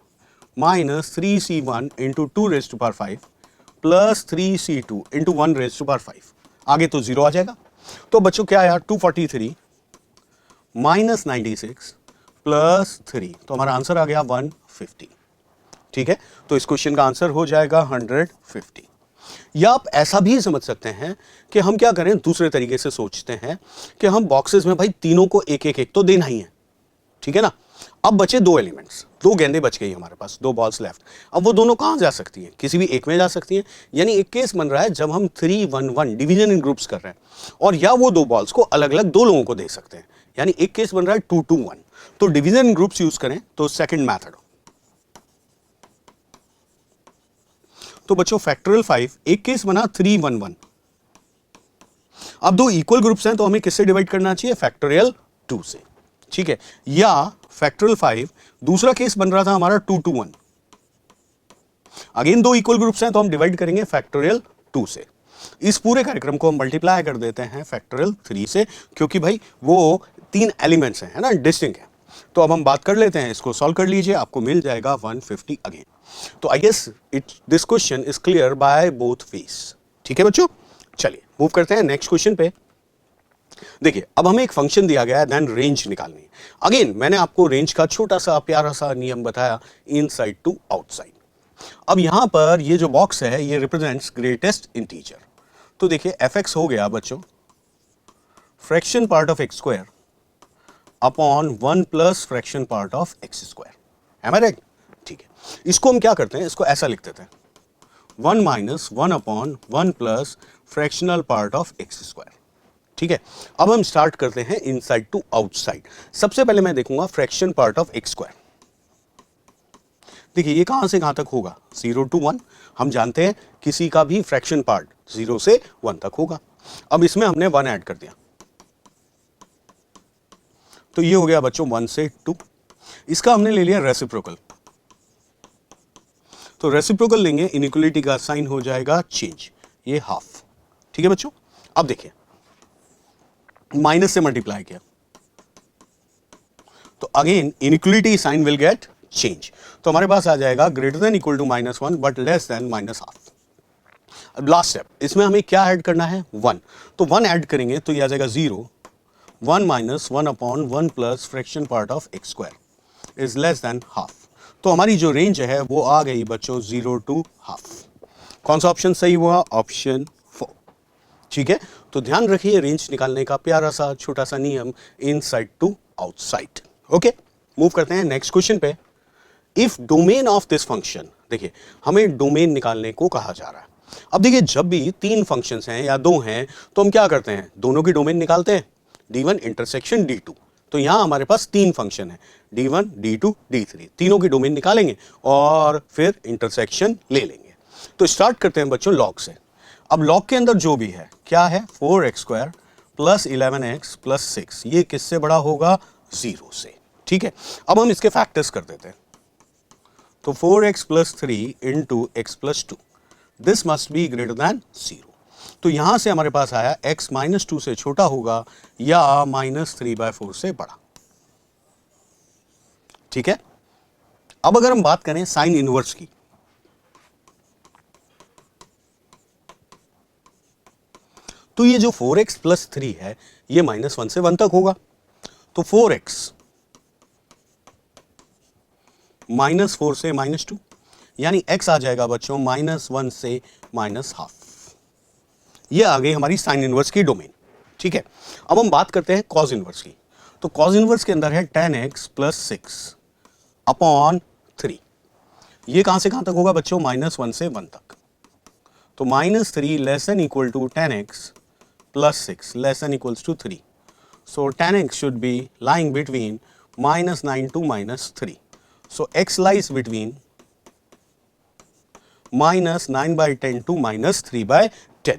A: minus 3c1 into 2 raised to power 5 plus 3c2 into 1 raised to power 5. आगे तो 0 आ जाएगा. तो बच्चों क्या आया, 243 माइनस 96 प्लस 3, तो हमारा आंसर आ गया 150. ठीक है, तो इस क्वेश्चन का आंसर हो जाएगा 150. या आप ऐसा भी समझ सकते हैं कि हम क्या करें, दूसरे तरीके से सोचते हैं कि हम बॉक्सेस में भाई तीनों को एक एक एक तो देना ही है. ठीक है ना, अब बचे 2 एलिमेंट्स, 2 गेंदें बच गई हमारे पास, 2 बॉल्स लेफ्ट. अब वो दोनों कहां जा सकती हैं, किसी भी एक में जा सकती हैं. यानी एक केस बन रहा है जब हम 3-1-1 डिवीजन इन ग्रुप्स कर रहे हैं, और या वो 2 बॉल्स को अलग अलग 2 लोगों को दे सकते हैं. यानी एक केस बन रहा है 2-2-1, तो डिवीजन इन ग्रुप्स यूज करें तो सेकंड मेथड. तो बच्चों फैक्टोरियल 5, एक केस बना 3-1-1. अब 2 इक्वल ग्रुप्स हैं तो हमें किससे डिवाइड करना चाहिए, फैक्टोरियल 2 से. ठीक है, या फैक्टोरियल 5, दूसरा केस बन रहा था हमारा 2-2-1. अगेन 2 इक्वल ग्रुप्स हैं तो हम डिवाइड करेंगे फैक्टोरियल 2 से. इस पूरे कार्यक्रम को हम मल्टीप्लाई कर देते हैं फैक्टोरियल 3 से, क्योंकि भाई वो 3 एलिमेंट्स हैं, है ना, डिस्टिंक्ट है. तो अब हम बात कर लेते हैं, इसको सॉल्व कर लीजिए, आपको मिल जाएगा 150 अगेन. तो I guess this question is clear by both ways. ठीक है बच्चों, चलिए मूव करते हैं नेक्स्ट क्वेश्चन पे. देखिए अब हमें एक फंक्शन दिया गया है, देन रेंज निकालनी है. अगेन मैंने आपको रेंज का छोटा सा प्यारा सा नियम बताया, इनसाइड टू आउटसाइड. अब यहां पर ये जो बॉक्स है ये रिप्रेजेंट्स ग्रेटेस्ट इंटीजर। तो देखिए fx हो गया बच्चों fraction part of x square upon 1 plus fraction part of x square. Am I right? ठीक है, इसको हम क्या करते हैं, इसको ऐसा लिख देते हैं 1 minus 1 upon 1 plus fractional part of x square. ठीक है, अब हम स्टार्ट करते हैं इनसाइड टू आउटसाइड। सबसे पहले मैं देखूंगा fraction part of x square. देखिए ये कहां से कहां तक होगा, 0 to 1। हम जानते हैं किसी का भी फ्रैक्शन पार्ट 0 से 1 तक होगा। अब इसमें हमने 1 ऐड कर दिया तो ये हो गया बच्चों 1 से 2। इसका हमने ले लिया रेसिप्रोकल, तो रेसिप्रोकल लेंगे, इनइक्वलिटी का साइन हो जाएगा चेंज, ये हाफ। ठीक है बच्चों, अब देखिए माइनस से मल्टीप्लाई किया तो again inequality sign will get change, तो हमारे पास आ जाएगा greater than equal to -1 but less than -half. अब लास्ट स्टेप, इसमें हमें क्या ऐड करना है, 1। तो 1 ऐड करेंगे तो ये आ जाएगा 0, 1 minus 1 upon 1 plus fraction part of x square is less than half. तो हमारी जो रेंज है वो आ गई बच्चों 0 to हाफ। कौन सा ऑप्शन सही हुआ, ऑप्शन 4। ठीक है, तो ध्यान रखिए रेंज निकालने का प्यारा सा छोटा सा नियम, inside to outside. Okay, move करते हैं नेक्स्ट क्वेश्चन पे। If domain of this function, देखिए हमें डोमेन निकालने को कहा जा रहा है। अब देखिए जब भी 3 फंक्शंस हैं या 2 हैं तो हम क्या करते हैं, दोनों की डोमेन निकालते हैं, d1 इंटरसेक्शन d2। तो यहां हमारे पास 3 फंक्शन है, d1 d2 d3, तीनों की डोमेन निकालेंगे और फिर इंटरसेक्शन ले लेंगे। तो स्टार्ट करते हैं बच्चों लॉग से। अब लॉग के अंदर जो भी है क्या है, 4x² प्लस 11x प्लस 6, ये किससे बड़ा होगा, 0 से। ठीक है, अब हम इसके फैक्टर्स कर देते हैं। तो 4x plus 3 into x plus 2, this must be greater than 0। तो यहां से हमारे पास आया x -2 से छोटा होगा या -3/4 से बड़ा। ठीक है, अब अगर हम बात करें साइन इनवर्स की, तो ये जो 4x प्लस 3 है ये -1 से 1 तक होगा। तो 4x -4 से -2 यानी x आ जाएगा बच्चों -1 से -हाफ। ये आ गई हमारी साइन इनवर्स की डोमेन। ठीक है, अब हम बात करते हैं कॉज इनवर्स की। तो कॉज इनवर्स के अंदर है tan x प्लस 6 अपॉन 3। ये कहां से कहां तक होगा बच्चों, -1 से 1 तक। तो -3 less than equal to tan x plus 6 less than equals to 3। So tan x should be lying between -9 to -3। So x lies between -9/10 to -3/10।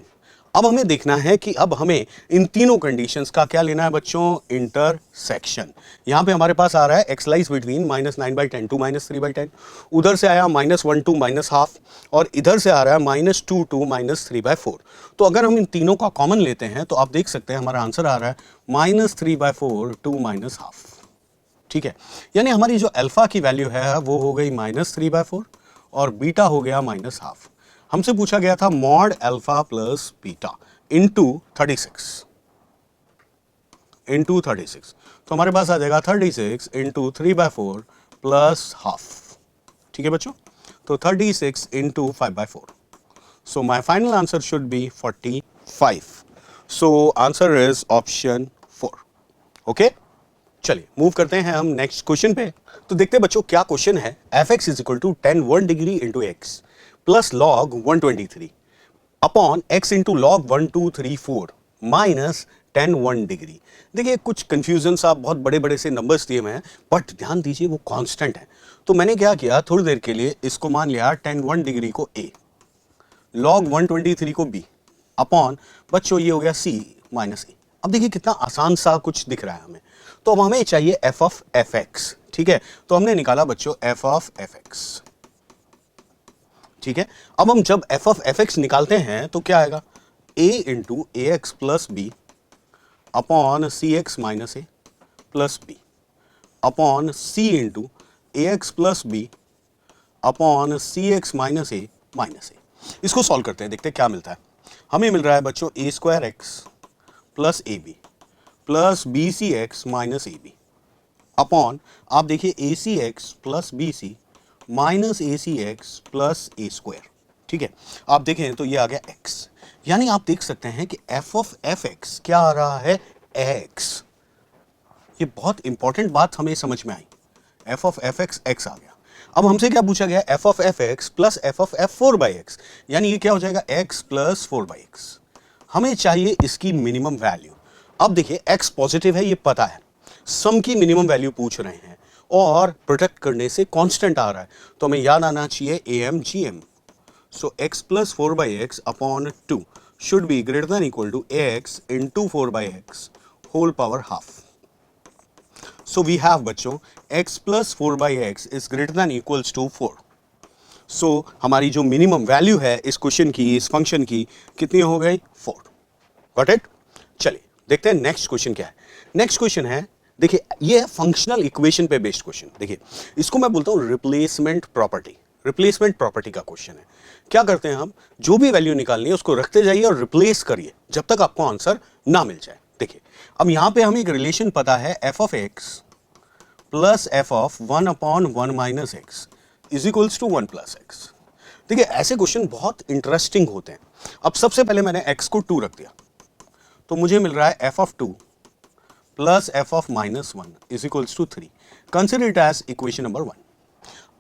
A: अब हमें देखना है कि अब हमें इन तीनों कंडीशंस का क्या लेना है बच्चों, इंटरसेक्शन। यहां पे हमारे पास आ रहा है x लाइज बिटवीन -9/10 to -3/10, उधर से आया -1 to -हाफ और इधर से आ रहा है -2 to -3/4। तो अगर हम इन तीनों का कॉमन लेते हैं तो आप देख सकते हैं हमारा आंसर आ रहा है -3/4 to -हाफ। ठीक है, यानी हमारी जो अल्फा की वैल्यू है वो हो गई -3/4 और बीटा हो गया -हाफ। हमसे पूछा गया था mod alpha plus beta into 36 तो हमारे पास आ जाएगा 36 इंटू 3/4 प्लस हाफ। ठीक है बच्चों, तो 36 into 5/4। So my final answer should be 45। So answer is option 4। Okay, चलिए मूव करते हैं हम नेक्स्ट क्वेश्चन पे। तो देखते हैं बच्चों क्या क्वेश्चन है। fx is equal to tan 1 degree into x plus log 123 upon x into log 1234 minus tan 1 degree. देखिए कुछ कंफ्यूजन सा, बहुत बड़े बड़े से नंबर्स दिए हुए हैं बट ध्यान दीजिए वो कांस्टेंट है। तो मैंने क्या किया, थोड़ी देर के लिए इसको मान लिया tan 1 डिग्री को a, लॉग 123 को b अपॉन बच्चों ये हो गया c माइनस a। अब देखिए कितना आसान सा कुछ दिख रहा है हमें। तो अब हमें चाहिए f ऑफ fx। ठीक है, तो हमने निकाला बच्चों f ऑफ fx। ठीक है, अब हम जब f ऑफ fx निकालते हैं तो क्या आएगा, a into a x plus b upon c x minus a plus b upon c into a x plus b upon c x minus a minus a. इसको सॉल्व करते हैं, देखते हैं क्या मिलता है। हमें मिल रहा है बच्चों a² x plus a b plus b c x minus a b upon आप देखिए a c x plus b c minus a c x plus a square. ठीक है, आप देखें तो ये आ गया x, यानी आप देख सकते हैं कि f ऑफ एफ एक्स क्या आ रहा है, x। ये बहुत इंपॉर्टेंट बात हमें समझ में आई, f of F x x आ गया। अब हमसे क्या पूछा गया, f of F x plus f of F 4/x, यानी ये क्या हो जाएगा, x प्लस 4/x। हमें चाहिए इसकी मिनिमम वैल्यू। अब देखिए x पॉजिटिव है, ये पता है, सम की मिनिमम वैल्यू पूछ रहे हैं और प्रोटेक्ट करने से कांस्टेंट आ रहा है, तो हमें याद आना चाहिए AMGM। So x plus 4/x upon 2 should be greater than equal to x into 4/x whole power half. So we have बच्चों x plus 4/x is greater than equals to 4। So हमारी जो मिनिमम वैल्यू है इस क्वेश्चन की, इस फंक्शन की, कितनी हो गई, 4। Got it. चलिए देखते हैं नेक्स्ट क्वेश्चन क्या है। नेक्स्ट क्वेश्चन है, देखिए ये है फंक्शनल इक्वेशन पे बेस्ड क्वेश्चन। देखिए इसको मैं बोलता हूं रिप्लेसमेंट प्रॉपर्टी। रिप्लेसमेंट प्रॉपर्टी का क्वेश्चन है। क्या करते हैं हम, जो भी वैल्यू निकालनी है उसको रखते जाइए और रिप्लेस करिए जब तक आपको आंसर ना मिल जाए। देखिए अब यहां पे हमें एक रिलेशन पता है, f of x plus f of 1 upon 1 minus x is equals to 1 plus x. देखिए ऐसे क्वेश्चन बहुत इंटरेस्टिंग होते हैं। अब सबसे पहले मैंने x को 2 रख दिया, तो मुझे मिल रहा है f of 2 plus f of minus 1 is equals to 3। Consider it as equation number 1।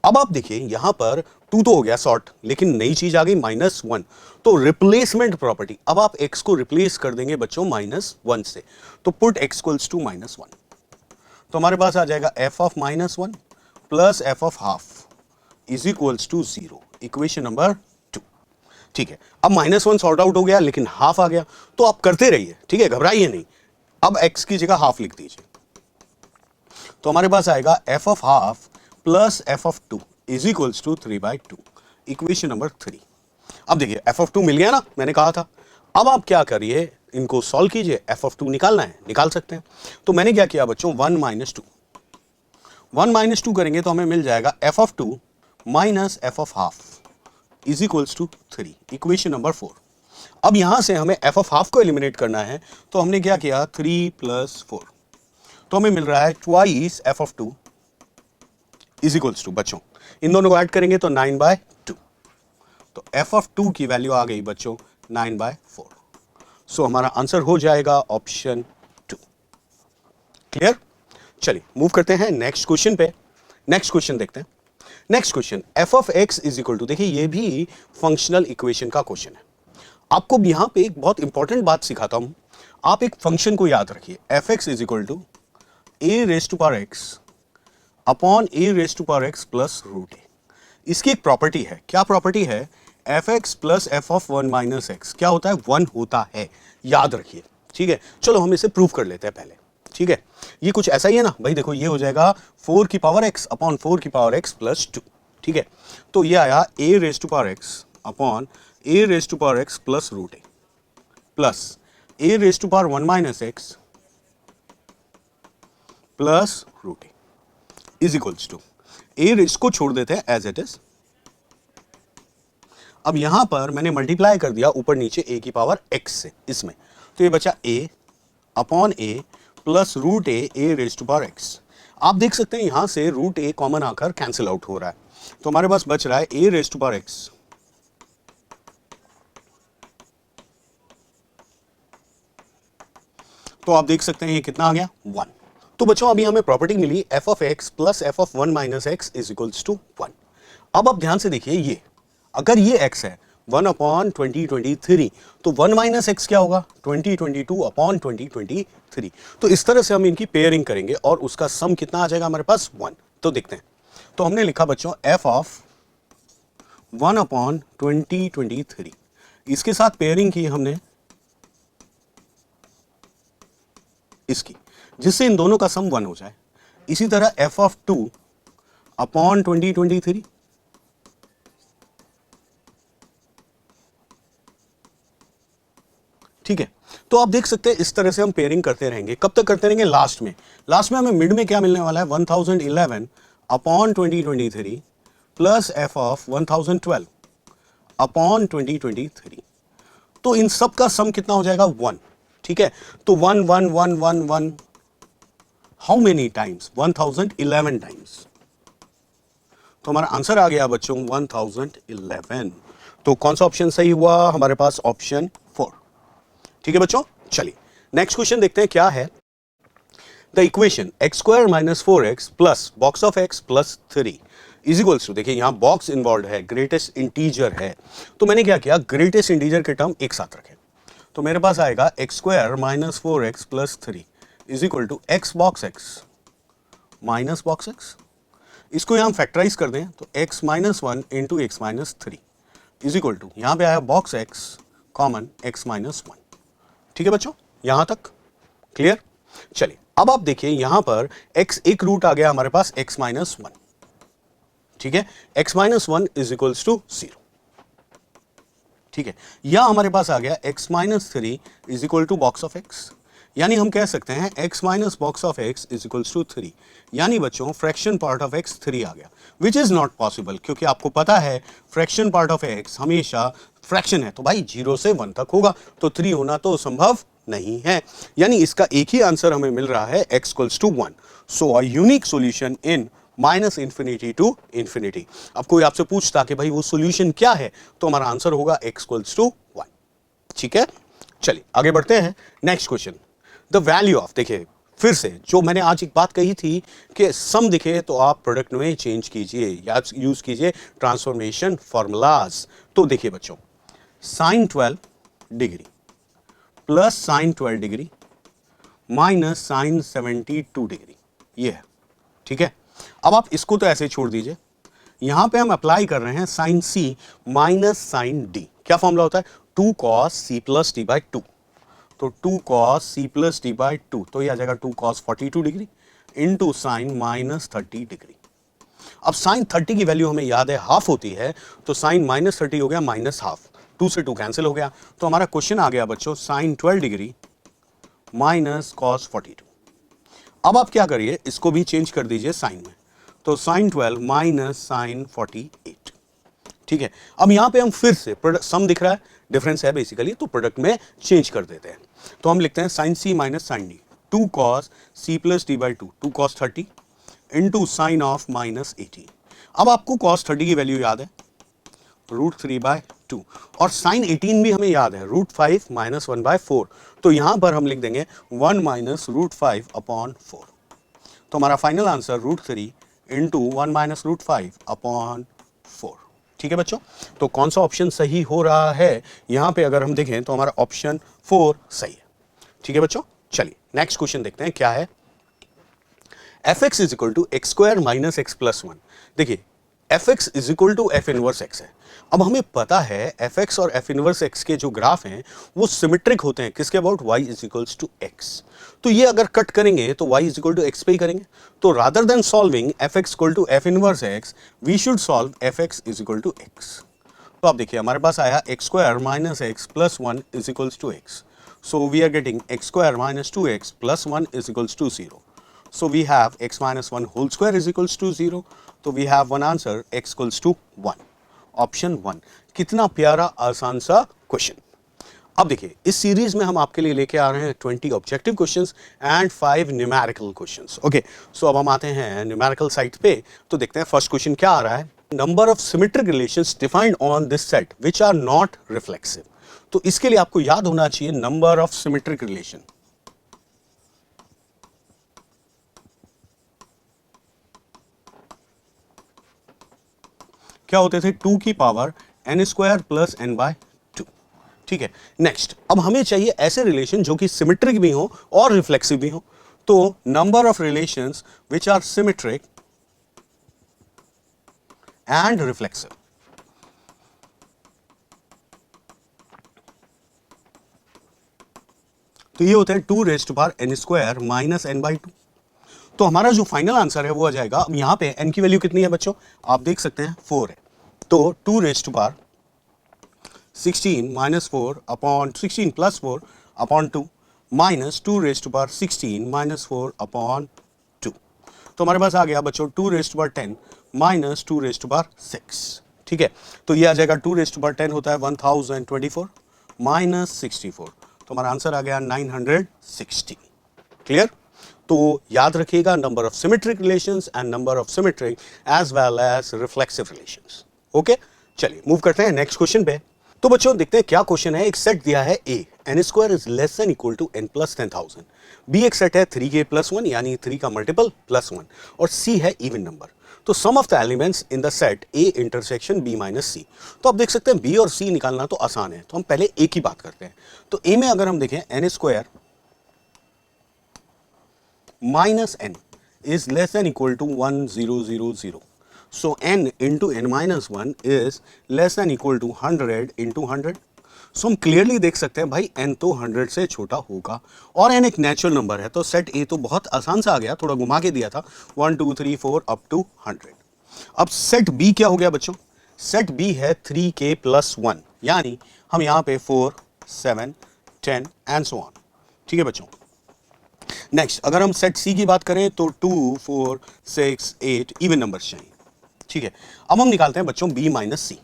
A: अब आप देखिए यहां पर 2 तो हो गया सॉर्ट, लेकिन नई चीज आ गई -1, तो रिप्लेसमेंट प्रॉपर्टी। अब आप x को रिप्लेस कर देंगे बच्चों -1 से, तो पुट x इक्वल्स टू -1, तो हमारे पास आ जाएगा f of -1 plus f of half is equals to 0, equation number 2। ठीक है, अब -1 सॉर्ट आउट हो गया, लेकिन हाफ आ गया, तो आप करते रहिए, ठीक है, घबराइए नहीं। अब x की जगह हाफ लिख दीजिए, तो हमारे पास आएगा f of half plus f of 2 is equals to 3/2, equation number 3। अब देखिए f ऑफ 2 मिल गया ना, मैंने कहा था। अब आप क्या करिए, इनको सॉल्व कीजिए, f ऑफ 2 निकालना है, निकाल सकते हैं। तो मैंने क्या किया बच्चों, 1 माइनस 2 करेंगे तो हमें मिल जाएगा f of 2 minus f of half is equals to 3, equation number 4। अब यहां से हमें f ऑफ हाफ को एलिमिनेट करना है, तो हमने क्या किया, 3 प्लस 4, तो हमें मिल रहा है twice f of 2 is equals to, बच्चों इन दोनों को ऐड करेंगे तो 9/2, तो f ऑफ 2 की वैल्यू आ गई बच्चों 9/4। सो हमारा आंसर हो जाएगा ऑप्शन 2। क्लियर। चलिए मूव करते हैं नेक्स्ट क्वेश्चन पे। नेक्स्ट क्वेश्चन देखते हैं। Next question f of x is equal to, देखिए ये भी फंक्शनल इक्वेशन का क्वेश्चन है। आपको यहां पे एक बहुत इंपॉर्टेंट बात सिखाता हूं। आप एक फंक्शन को याद रखिए, f(x) is equal to a raise to power x upon a raise to power x plus root a। इसकी एक प्रॉपर्टी है, क्या प्रॉपर्टी है, f(x) plus f of 1 minus x क्या होता है, 1 होता है, याद रखिए। ठीक है, चलो हम इसे प्रूव कर लेते हैं पहले। ठीक है, ये कुछ ऐसा ही है ना भाई, देखो ये हो जाएगा 4 की पावर x अपॉन 4 की पावर x प्लस 2। ठीक है, तो ये आया a raise to power x upon a raise to power x plus root a plus a raise to power 1 minus x plus root a is equals to, a raise को छोड़ देते हैं एज इट इज। अब यहां पर मैंने मल्टीप्लाई कर दिया ऊपर नीचे a की पावर x से इसमें, तो ये बचा a upon a plus root a raise to power x। आप देख सकते हैं यहां से रूट a कॉमन आकर कैंसिल आउट हो रहा है, तो हमारे पास बच रहा है a raise to power x तो आप देख सकते हैं ये कितना आ गया, 1। तो बच्चों अभी हमें प्रॉपर्टी मिली f of x plus f of 1 minus x is equals to 1। अब आप ध्यान से देखिए, ये अगर ये x है 1 अपॉन 2023, तो 1 माइनस एक्स क्या होगा, 2022 अपॉन 2023। तो इस तरह से हम इनकी पेयरिंग करेंगे और उसका सम कितना आ जाएगा हमारे पास, 1। तो देखते हैं, तो हमने लिखा बच्चों f ऑफ 1 अपॉन 2023, इसके साथ पेयरिंग की हमने इसकी, जिससे इन दोनों का सम 1 हो जाए। इसी तरह f ऑफ 2 अपॉन 2023, ठीक है। तो आप देख सकते हैं इस तरह से हम पेयरिंग करते रहेंगे। कब तक करते रहेंगे, लास्ट में। लास्ट में हमें मिड में क्या मिलने वाला है, 1011 upon 2023 plus f of 1012 upon 2023। तो इन सब का सम कितना हो जाएगा, 1। ठीक है, तो 1 1 1 1 1 हाउ मेनी टाइम्स, 1011 टाइम्स। तो हमारा आंसर आ गया बच्चों 1011। तो कौन सा ऑप्शन सही हुआ? हमारे पास ऑप्शन 4। ठीक है बच्चों, चलिए नेक्स्ट क्वेश्चन देखते हैं क्या है। The equation x square minus 4x plus box of x plus 3 is equals to, देखिए यहां बॉक्स इन्वॉल्व है, ग्रेटेस्ट इंटीजर है, तो मैंने क्या किया, ग्रेटेस्ट इंटीजर के टर्म एक साथ रखे। तो मेरे पास आएगा x square minus 4x plus 3 is equal to x box x minus box x। इसको यहां फैक्टराइज कर दें तो x minus 1 into x minus 3 is equal to, यहां पे आया box x common x minus 1। ठीक है बच्चों, यहां तक क्लियर? चलिए अब आप देखिए यहां पर x एक रूट आ गया हमारे पास x माइनस 1। ठीक है, x minus 1 is equals to 0। ठीक है, या हमारे पास आ गया x minus 3 is equal to box of x, यानी हम कह सकते हैं x minus box of x is equals to 3, यानी बच्चों फ्रैक्शन पार्ट ऑफ x 3 आ गया, विच इज नॉट पॉसिबल, क्योंकि आपको पता है फ्रैक्शन पार्ट ऑफ x हमेशा फ्रैक्शन है, तो भाई 0 से 1 तक होगा, तो 3 होना तो संभव नहीं है, यानी इसका एक ही आंसर हमें मिल रहा है x equals to 1। So a unique solution in minus infinity to infinity. अब कोई आपसे पूछता कि भाई वो सॉल्यूशन क्या है, तो हमारा आंसर होगा x इक्वल्स टू 1। ठीक है, चलिए आगे बढ़ते हैं। Next question, the value of, देखिए फिर से जो मैंने आज एक बात कही थी कि सम दिखे तो आप प्रोडक्ट में चेंज कीजिए या यूज कीजिए ट्रांसफॉर्मेशन फॉर्मूलाज। तो देखिए बच्चों, sine 12 degree plus sine 12 degree minus sine 72 degree, ये है। ठीक है, अब आप इसको तो ऐसे छोड़ दीजिए, यहां पे हम अप्लाई कर रहे हैं sine c minus sine d। क्या फॉर्मूला होता है? 2 cos c plus d by 2। तो 2 cos c plus d by 2, तो ये आ जाएगा 2 cos 42 degree into sine minus 30 degree. अब साइन 30 की वैल्यू हमें याद है हाफ होती है, तो साइन माइनस 30 हो गया माइनस हाफ, 2 से 2 कैंसिल हो गया, तो हमारा क्वेश्चन आ गया बच्चों साइन 12 डिग्री माइनस कॉस 42। अब आप क्या करिए, इसको भी चेंज कर दीजिए साइन में, तो साइन 12 माइनस साइन 48। ठीक है, अब यहां पे हम फिर से सम दिख रहा है, डिफरेंस है बेसिकली, तो प्रोडक्ट में चेंज कर देते हैं। तो हम लिखते हैं sine c minus sine d, 2 cos c plus d by 2, 2 cos 30 into sine of minus 80। अब आपको cos 30 की वैल्यू याद है √3/2, और साइन 18 भी हमें याद है √5 माइनस 1/4, तो यहां पर हम लिख देंगे 1 माइनस √5 अपॉन 4। तो हमारा final answer √3 into 1 minus √5 upon 4। ठीक है बच्चों, तो कौन सा ऑप्शन सही हो रहा है? यहां पे अगर हम देखें तो हमारा ऑप्शन 4 सही है। ठीक है बच्चों, चलिए नेक्स्ट क्वेश्चन देखते हैं क्या है। fx is equal to x square minus x plus 1। देखिए fx is equal to f inverse x है। अब हमें पता है fx और f इनवर्स x के जो ग्राफ हैं वो सिमेट्रिक होते हैं, किसके about? y is equals to x। तो ये अगर कट करेंगे तो y is equal to x पे ही करेंगे, तो rather than solving fx equal to f inverse x we should solve fx is equal to x। तो आप देखिए हमारे पास आया x square minus x plus 1 is equals to x, so we are getting x square minus 2x plus 1 is equals to 0. So we have x minus 1 whole square is equals to 0. So we have one answer x equals to 1. Option 1. कितना प्यारा आसान सा क्वेश्चन। अब देखिए इस सीरीज में हम आपके लिए लेके आ रहे हैं 20 objective questions and 5 numerical questions. Okay, so अब हम आते हैं न्यूमेरिकल साइड पे, तो देखते हैं फर्स्ट क्वेश्चन क्या आ रहा है। Number of symmetric relations defined on this set which are not reflexive. तो इसके लिए आपको याद होना चाहिए नंबर ऑफ सिमेट्रिक रिलेशन। क्या होते थे? 2 की power n square plus n by 2। ठीक है, नेक्स्ट अब हमें चाहिए ऐसे रिलेशन जो कि सिमेट्रिक भी हो और रिफ्लेक्सिव भी हो। तो number of relations which are symmetric and reflexive. तो ये होता है 2 raise to power n square minus n by 2। तो हमारा जो फाइनल आंसर है वो आ जाएगा, अब यहां पे n की वैल्यू कितनी है बच्चों? आप देख सकते हैं 4 है, तो 2 raise to power 16 minus 4 upon 16 plus 4 upon 2 minus 2 raise to power 16 minus 4 upon 2। तो हमारे पास आ गया बच्चों 2 raise to power 10 minus 2 raise to power 6। ठीक है, तो ये आ जाएगा 2 रेज़ टू पावर 10 होता है 1024 माइनस 64, तो हमारा आंसर आ गया 960। क्लियर? तो याद रखिएगा number of symmetric relations and number of symmetric as well as reflexive relations. Okay, चलिए मूव करते हैं नेक्स्ट क्वेश्चन पे। तो बच्चों देखते हैं क्या क्वेश्चन है। एक सेट दिया है A, n square is less than equal to n plus 10,000। B एक सेट है 3k प्लस 1 यानी 3 का मल्टीपल प्लस 1, और सी है इवन नंबर। तो sum of the elements in the set A intersection B minus C. तो आप देख सकते हैं बी और सी निकालना तो आसान है, तो हम पहले ए की बात करते हैं। तो ए में अगर हम देखें n square minus n is less than equal to 1000। So n into n minus 1 is less than equal to 100 into 100. So हम क्लियरली देख सकते हैं भाई n तो 100 से छोटा होगा और n एक नेचुरल नंबर है, तो सेट a तो बहुत आसान सा आ गया, थोड़ा घुमा के दिया था 1 2 3 4 अप टू 100। अब सेट b क्या हो गया बच्चों? सेट b है 3k प्लस 1, यानी हम यहाँ पे 4 7 10 एंड सो ऑन। ठीक है बच्चों, नेक्स्ट अगर हम सेट c की बात करें तो 2 4 6 8 इवन नंबर्स चाहिए। ठीक है, अब हम निकालते हैं बच्चों b माइनस सी।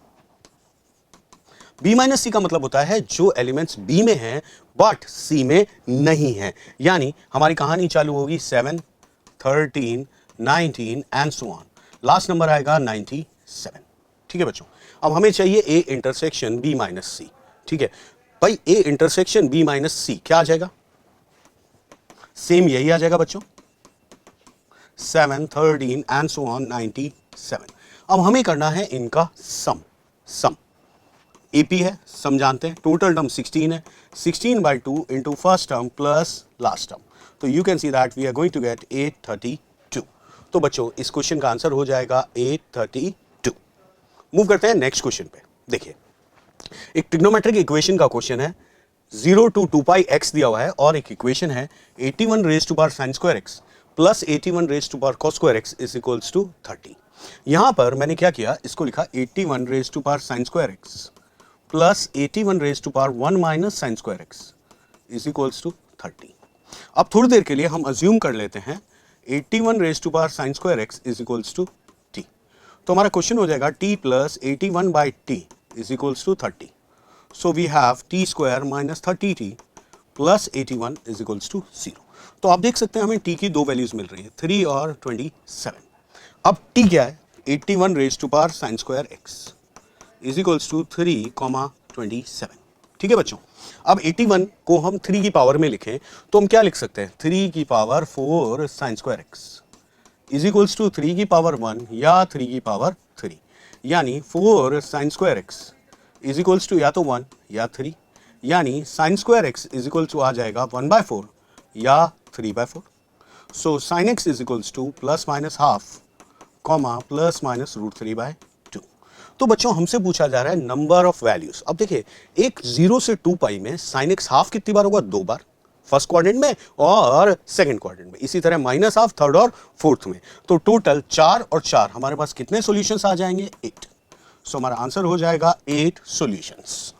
A: b माइनस सी का मतलब होता है जो एलिमेंट्स b में हैं बट c में नहीं है, यानी हमारी कहानी चालू होगी 7 13 19 and so on, last number आएगा 97। ठीक है बच्चों, अब हमें चाहिए a इंटरसेक्शन b माइनस सी। ठीक है भाई, a इंटरसेक्शन b माइनस सी क्या आ जाएगा? सेम यही आ जाएगा बच्चों, 7 13 एंड सो ऑन 97। अब हमें करना है इनका सम। सम एपी है, सम जानते हैं, टोटल टर्म 16 है, 16 by 2 into first term plus last term, so you can see that we are going to get 832। तो बच्चों इस क्वेश्चन का आंसर हो जाएगा 832। मूव करते हैं नेक्स्ट क्वेश्चन पे। देखिए एक ट्रिग्नोमेट्रिक इक्वेशन का क्वेश्चन है, 0 to 2 pi x दिया हुआ है और एक इक्वेशन है 81 raise to power sine square x plus 81 raise to power cos square x is equals to 30। यहां पर मैंने क्या किया, इसको लिखा 81 raise to power sine square x plus 81 raise to power 1 minus sine square x is equals to 30। अब थोड़ी देर के लिए हम अज्यूम कर लेते हैं 81 raise to power sine square x is equals to t। तो हमारा क्वेश्चन हो जाएगा t plus 81 by t is equals to 30। So we have t square minus 30t plus 81 is equals to 0। तो आप देख सकते हैं हमें t की दो वैल्यूज मिल रही है, 3 और 27। अब t क्या है? 81 raise to power sine square x is equals to 3,27। ठीक है बच्चों, अब 81 को हम 3 की पावर में लिखें तो हम क्या लिख सकते हैं, 3 की power 4 sine square x is equals to 3 की पावर 1 या 3 की पावर 3, यानी 4 sine square x is equals to या तो 1 या 3, यानी sine square x is equal to आ जाएगा 1/4 या 3/4। So sine x is equals to plus minus half comma plus minus √3/2। तो बच्चों हमसे पूछा जा रहा है नंबर ऑफ वैल्यूज। अब देखिए एक 0 से 2 पाई में साइन x हाफ कितनी बार होगा? 2 बार, फर्स्ट क्वाड्रेंट में और सेकंड क्वाड्रेंट में। इसी तरह माइनस हाफ थर्ड और फोर्थ में। तो टोटल 4 और 4 हमारे पास कितने सॉल्यूशंस आ जाएंगे? 8। सो हमारा आंसर हो जाएगा 8 सॉल्यूशंस।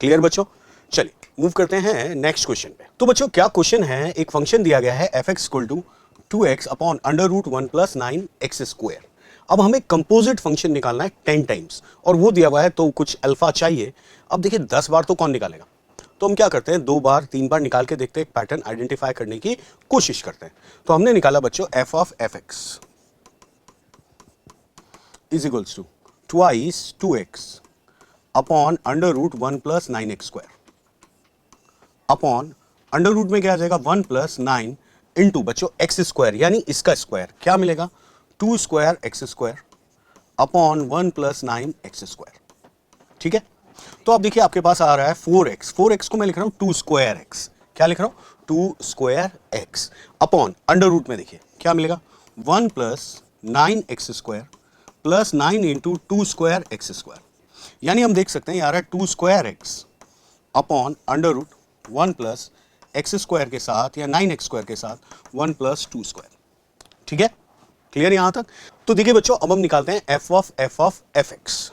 A: क्लियर बच्चों? चलिए मूव करते हैं नेक्स्ट क्वेश्चन पे। तो बच्चों क्या क्वेश्चन है, एक फंक्शन दिया गया है f(x) = 2x अपॉन √1 + 9x²। अब हमें कंपोजिट फंक्शन निकालना है 10 टाइम्स और वो दिया हुआ है तो कुछ अल्फा चाहिए। अब देखिए 10 बार तो कौन निकालेगा, तो हम क्या करते हैं 2 बार 3 बार निकाल के देखते हैं, एक पैटर्न आइडेंटिफाई करने की कोशिश करते हैं। तो हमने निकाला बच्चों f(f(x) = twice 2x upon √1 + 9x² upon under root में क्या आ जाएगा 1 + 9 इंटू बच्चों x², यानी इसका स्क्वायर क्या मिलेगा 2² x² अपॉन 1 + 9x²। ठीक है, तो आप देखिए आपके पास आ रहा है 4x को मैं लिख रहा हूं 2² x, क्या लिख रहा हूं 2² x अपॉन अंडर रूट में देखिए क्या मिलेगा 1 + 9x² प्लस 9 इंटू 2² x², यानी हम देख सकते हैं यार 2² x upon under root 1 + x² के साथ या 9x² के साथ 1 + 2²। ठीक है, क्लियर यहां तक? तो देखिए बच्चों अब हम निकालते हैं f(f(x).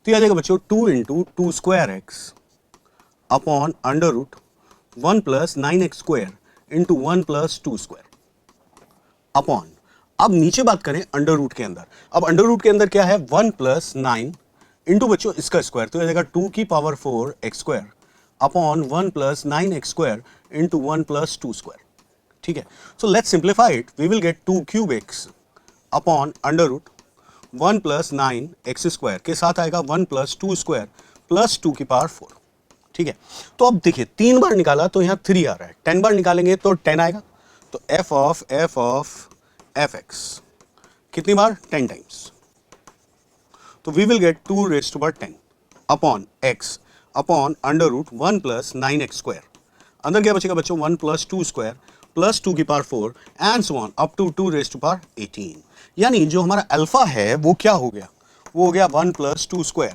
A: तो यह आ जाएगा बच्चों 2 into 2² x upon under root 1 + 9x² into 1 + 2² upon, अब नीचे बात करें अंडर रूट के अंदर। अब अंडर रूट के अंदर क्या है 1 + 9 इंटू बच्चों इसका स्क्वायर, तो यह जाएगा 2 की power 4 x² upon 1 plus 9x square into 1 plus 2 square. ठीक है, so let's simplify it, we will get 2 cube x upon under root 1 plus 9x square के साथ आएगा 1 प्लस 2 स्क्वायर प्लस 2 की पावर 4। ठीक है, तो अब देखिए 3 बार निकाला तो यहाँ 3 आ रहा है, 10 बार निकालेंगे तो 10 आएगा, तो f ऑफ fx कितनी बार, 10 टाइम्स, तो we will get 2 raise to power 10 upon x upon under root 1 plus 9x square, अंदर क्या बचेगा बच्चों 1 प्लस 2 स्क्वायर प्लस 2 की power 4 and so on up to 2 raise to power 18। यानी जो हमारा अल्फा है वो क्या हो गया, वो हो गया 1 plus 2 square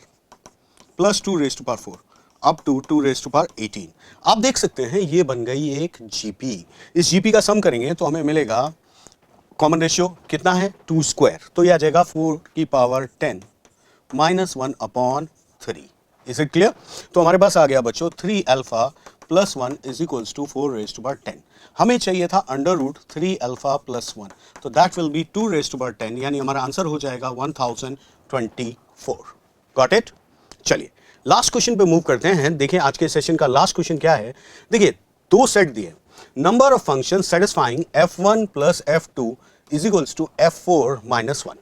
A: plus 2 raise to power 4 up to 2 raise to power 18। आप देख सकते हैं ये बन गई एक जीपी। इस जीपी का सम करेंगे तो हमें मिलेगा कॉमन रेशियो कितना है 2 स्क्वायर, तो यह आ जाएगा 4 की power 10 minus 1 upon 3। Is it clear? तो हमारे पास आ गया बच्चों 3 alpha plus 1 is equals to 4 raise to power 10। हमें चाहिए था अंडर रूट 3 अल्फा प्लस 1, तो that will be 2 raise to power 10, यानी हमारा आंसर हो जाएगा 1024। Got it? चलिए लास्ट क्वेश्चन पे मूव करते हैं। देखिए आज के सेशन का लास्ट क्वेश्चन क्या है। देखिए दो सेट दिए, number of function satisfying f1 plus f2 is equals to f4 minus 1।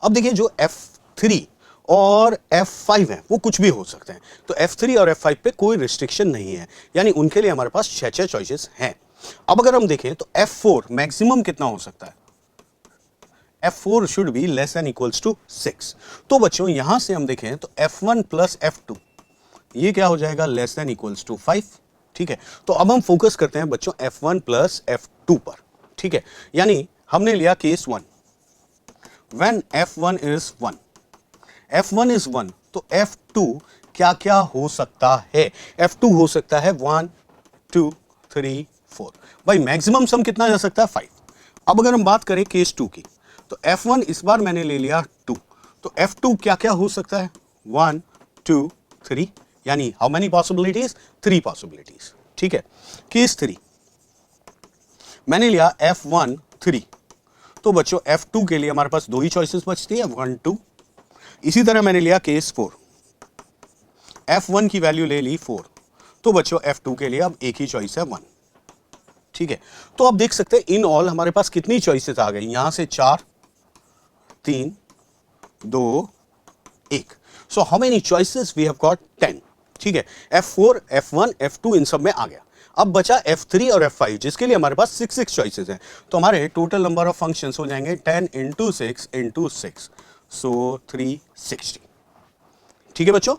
A: अब देखिए जो f3 और f5 है वो कुछ भी हो सकते हैं, तो f3 और f5 पे कोई रिस्ट्रिक्शन नहीं है, यानी उनके लिए हमारे पास 6 चॉइसेस हैं। अब अगर हम देखें तो f4 मैक्सिमम कितना हो सकता है, f4 should be less than equals to 6। तो बच्चों यहां से हम देखें तो f1 प्लस f2 ये क्या हो जाएगा, लेस देन इक्वल्स टू 5। ठीक है, तो अब हम फोकस करते हैं बच्चों f1 प्लस f2 पर। ठीक है, यानी हमने लिया case 1, when f1 is 1, f1 is 1, तो f2 क्या क्या हो सकता है, f2 हो सकता है 1 2 3 4। भाई मैक्सिमम सम कितना जा सकता है 5। अब अगर हम बात करें केस 2 की, तो f1 इस बार मैंने ले लिया 2, तो f2 क्या क्या हो सकता है 1 2 3, यानी हाउ मेनी पॉसिबिलिटीज, 3 पॉसिबिलिटीज। ठीक है, केस 3 मैंने लिया f1 3, तो बच्चों f2 के लिए हमारे पास 2 ही चॉइसेस बचती है 1 2। इसी तरह मैंने लिया केस 4, f1 की वैल्यू ले ली 4, तो बच्चों f2 के लिए अब एक ही चॉइस है 1। ठीक है, तो आप देख सकते हैं इन ऑल हमारे पास कितनी चॉइसेस आ गई, यहां से 4 3 2 1, so how many choices we have got 10। ठीक है, f4 f1 f2 इन सब में आ गया। अब बचा f3 और f5 जिसके लिए हमारे पास 6 चॉइसेस हैं, तो हमारे टोटल नंबर ऑफ फंक्शंस हो जाएंगे 10 इंटू 6 इंटू 6, सो 360। ठीक है बच्चों,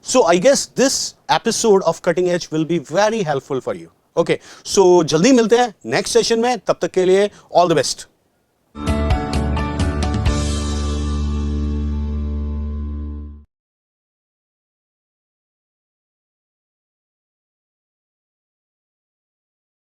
A: so I guess this episode of cutting edge will be very helpful for you. Okay, so जल्दी मिलते हैं नेक्स्ट सेशन में, तब तक के लिए ऑल द बेस्ट।